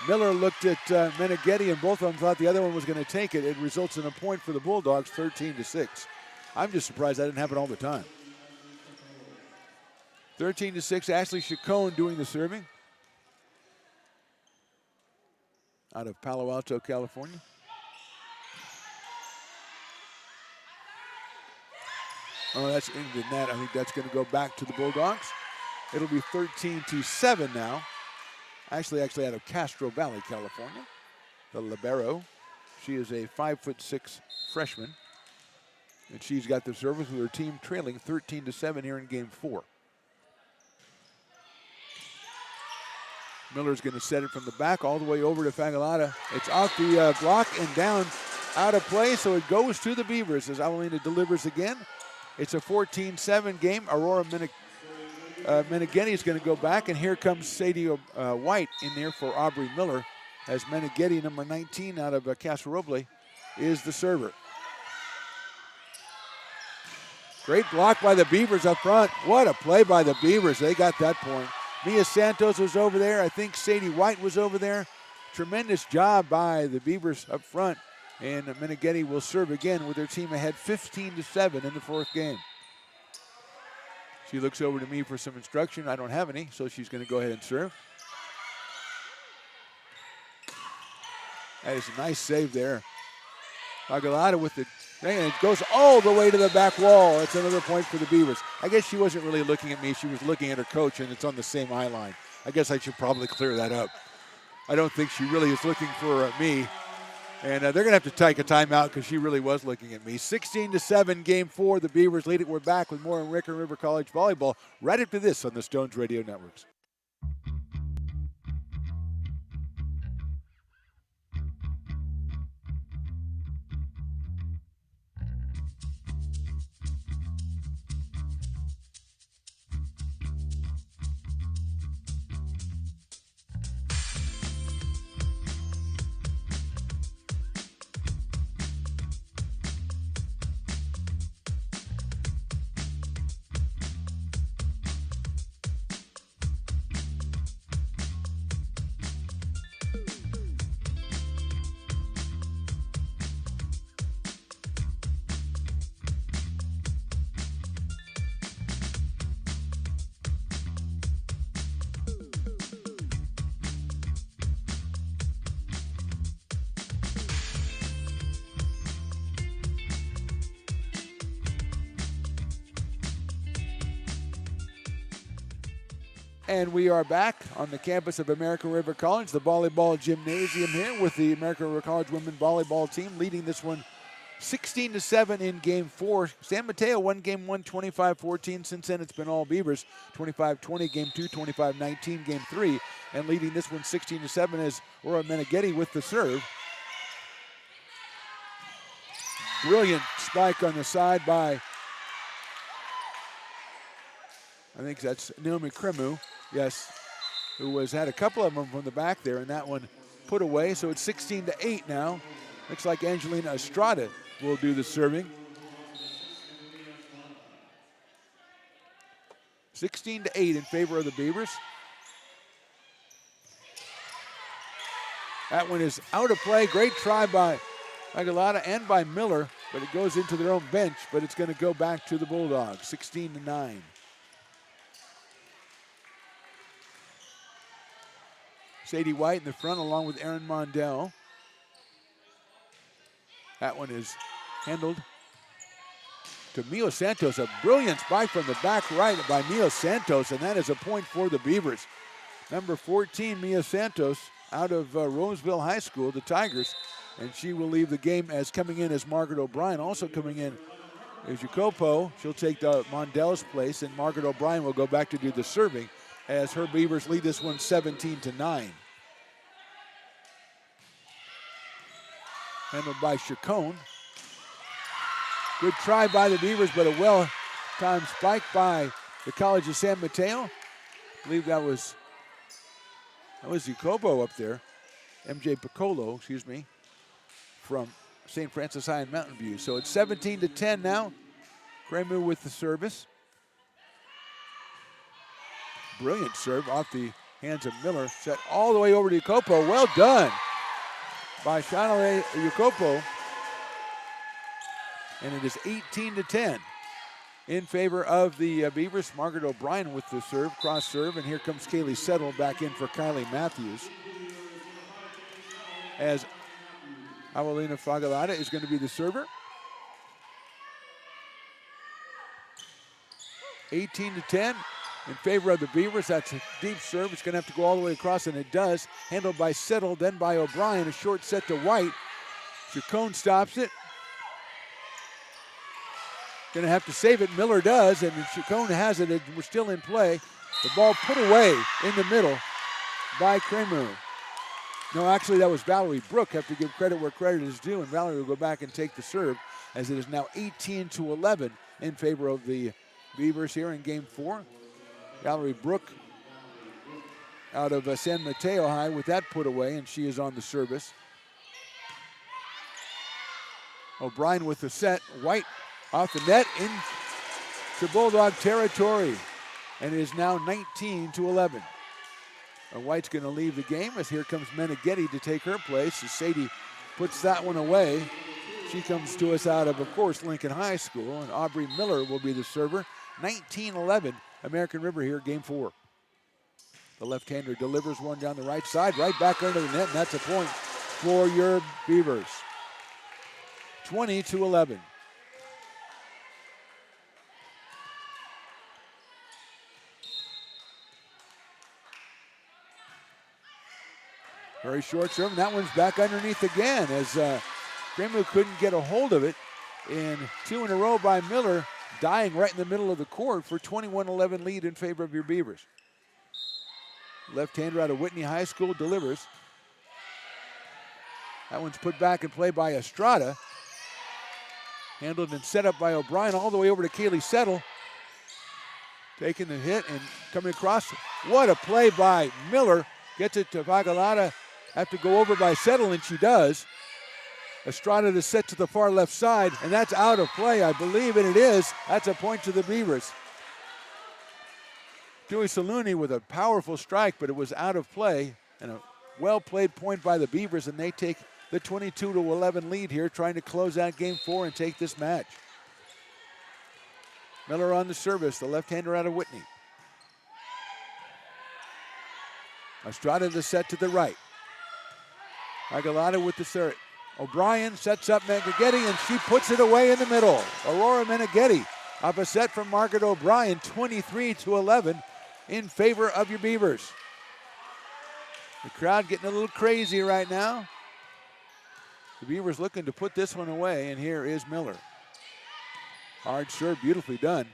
Miller looked at Meneghetti, and both of them thought the other one was going to take it. It results in a point for the Bulldogs, 13-6. I'm just surprised that didn't happen all the time. 13-6, Ashley Chacon doing the serving. Out of Palo Alto, California. Oh, that's into the net. I think that's going to go back to the Bulldogs. It'll be 13-7 now. Actually out of Castro Valley, California. The libero. She is a 5'6" freshman. And she's got the service with her team trailing 13-7 here in Game 4. Miller's going to set it from the back all the way over to Fagalata. It's off the block and down out of play, so it goes to the Beavers as Avelina delivers again. It's a 14-7 game. Aurora Meneghetti is going to go back, and here comes Sadie White in there for Aubrey Miller as Meneghetti, number 19 out of Casa Roble, is the server. Great block by the Beavers up front. What a play by the Beavers. They got that point. Mia Santos was over there. I think Sadie White was over there. Tremendous job by the Beavers up front. And Meneghetti will serve again with their team ahead 15-7 in the fourth game. She looks over to me for some instruction. I don't have any, so she's going to go ahead and serve. That is a nice save there. Aguilada with the, and it goes all the way to the back wall. That's another point for the Beavers. I guess she wasn't really looking at me. She was looking at her coach, and it's on the same eye line. I guess I should probably clear that up. I don't think she really is looking for me. And they're going to have to take a timeout because she really was looking at me. 16-7, Game 4. The Beavers lead it. We're back with more American River College volleyball right after this on the Stones Radio Networks. And we are back on the campus of American River College, the volleyball gymnasium here with the American River College women volleyball team leading this one 16-7 in game 4. San Mateo won game 1 25-14. Since then it's been all Beavers. 25-20 game 2, 25-19 game 3. And leading this one 16-7 is Aurora Meneghetti with the serve. Brilliant spike on the side by, I think that's Naomi Kremu, yes, who had a couple of them from the back there, and that one put away. So it's 16-8 now. Looks like Angelina Estrada will do the serving. 16-8 in favor of the Beavers. That one is out of play. Great try by Aguilada and by Miller, but it goes into their own bench, but it's going to go back to the Bulldogs, 16-9. Sadie White in the front along with Erin Mondell. That one is handled to Mio Santos. A brilliant spike from the back right by Mio Santos, and that is a point for the Beavers. Number 14, Mio Santos, out of Roseville High School, the Tigers, and she will leave the game as coming in as Margaret O'Brien. Also coming in is Jacopo. She'll take the Mondell's place, and Margaret O'Brien will go back to do the serving as her Beavers lead this one 17-9. Handled by Chacon. Good try by the Beavers, but a well-timed spike by the College of San Mateo. I believe that was Jacopo up there. MJ Piccolo, excuse me, from St. Francis High in Mountain View. So it's 17-10 now. Kremu with the service. Brilliant serve off the hands of Miller. Set all the way over to Jacopo. Well done by Chanale Jacopo. And it is 18-10 in favor of the Beavers. Margaret O'Brien with the serve, cross serve, and here comes Kaylee Settle back in for Kylie Matthews. As Avelina Fagalada is going to be the server. 18-10 in favor of the Beavers. That's a deep serve. It's going to have to go all the way across, and it does. Handled by Settle, then by O'Brien. A short set to White. Chacon stops it. Going to have to save it. Miller does, and Chacon has it. We're still in play. The ball put away in the middle by Kremu. No, actually, that was Valerie Brook. Have to give credit where credit is due, and Valerie will go back and take the serve as it is now 18-11 in favor of the Beavers here in game 4. Valerie Brook out of San Mateo High with that put away, and she is on the service. O'Brien with the set. White off the net into Bulldog territory, and it is now 19-11. And White's going to leave the game as here comes Meneghetti to take her place as Sadie puts that one away. She comes to us out of course, Lincoln High School, and Aubrey Miller will be the server. 19-11, American River here, game 4. The left-hander delivers one down the right side, right back under the net, and that's a point for your Beavers. 20-11. Very short serve, and that one's back underneath again as Kremu couldn't get a hold of it. And 2 in a row by Miller, dying right in the middle of the court for 21-11 lead in favor of your Beavers. Left-hander out of Whitney High School delivers. That one's put back in play by Estrada. Handled and set up by O'Brien all the way over to Kaylee Settle. Taking the hit and coming across. What a play by Miller. Gets it to Fagalada. Have to go over by Settle, and she does. Estrada the set to the far left side, and that's out of play, I believe, and it is. That's a point to the Beavers. Dewey Saluni with a powerful strike, but it was out of play, and a well-played point by the Beavers, and they take the 22-11 lead here, trying to close out game 4 and take this match. Miller on the service, the left-hander out of Whitney. Estrada the set to the right. Aguilada with the serve. O'Brien sets up Meneghetti, and she puts it away in the middle. Aurora Meneghetti off a set from Margaret O'Brien, 23-11. in favor of your Beavers. The crowd getting a little crazy right now. The Beavers looking to put this one away, and here is Miller. Hard serve, beautifully done.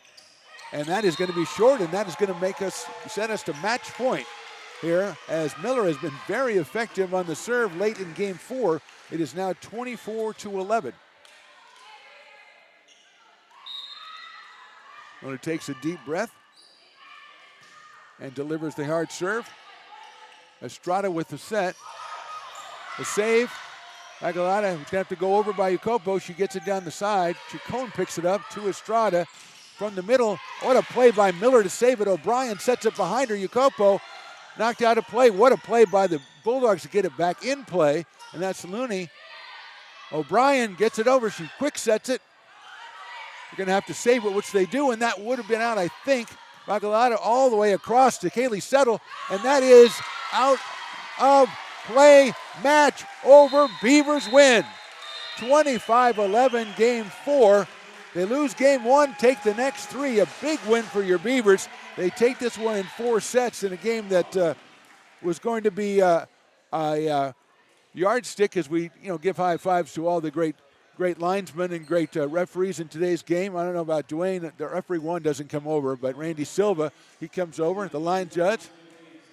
And that is going to be short, and that is going to set us to match point here, as Miller has been very effective on the serve late in game 4. It is now 24-11. Miller takes a deep breath and delivers the hard serve. Estrada with the set. The save. Aguilera going to have to go over by Jacopo. She gets it down the side. Chacon picks it up to Estrada from the middle. What a play by Miller to save it. O'Brien sets it behind her. Jacopo knocked out of play. What a play by the Bulldogs to get it back in play. And that's Looney. O'Brien gets it over. She quick sets it. They're going to have to save it, which they do. And that would have been out, I think. Aguilera all the way across to Kaylee Settle. And that is out of play. Match over. Beavers win. 25-11 game 4. They lose game 1, take the next 3. A big win for your Beavers. They take this one in 4 sets in a game that was going to be a yardstick as we give high fives to all the great linesmen and great referees in today's game. I don't know about Dwayne. The referee 1 doesn't come over, but Randy Silva, he comes over, the line judge.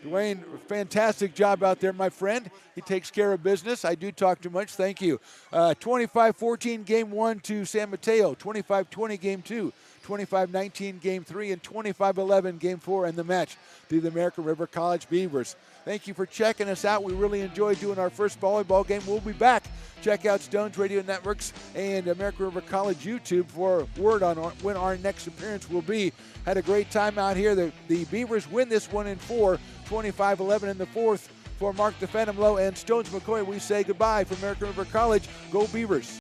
Dwayne, fantastic job out there, my friend. He takes care of business. I do talk too much. Thank you. 25-14 game 1 to San Mateo. 25-20 game 2. 25-19 game 3. And 25-11 game 4 in the match to the American River College Beavers. Thank you for checking us out. We really enjoyed doing our first volleyball game. We'll be back. Check out Stones Radio Networks and American River College YouTube for word on when our next appearance will be. Had a great time out here. The Beavers win this one in 4, 25-11 in the 4th. For Mark the Phantom Lowe and Stones McCoy, we say goodbye from American River College. Go Beavers.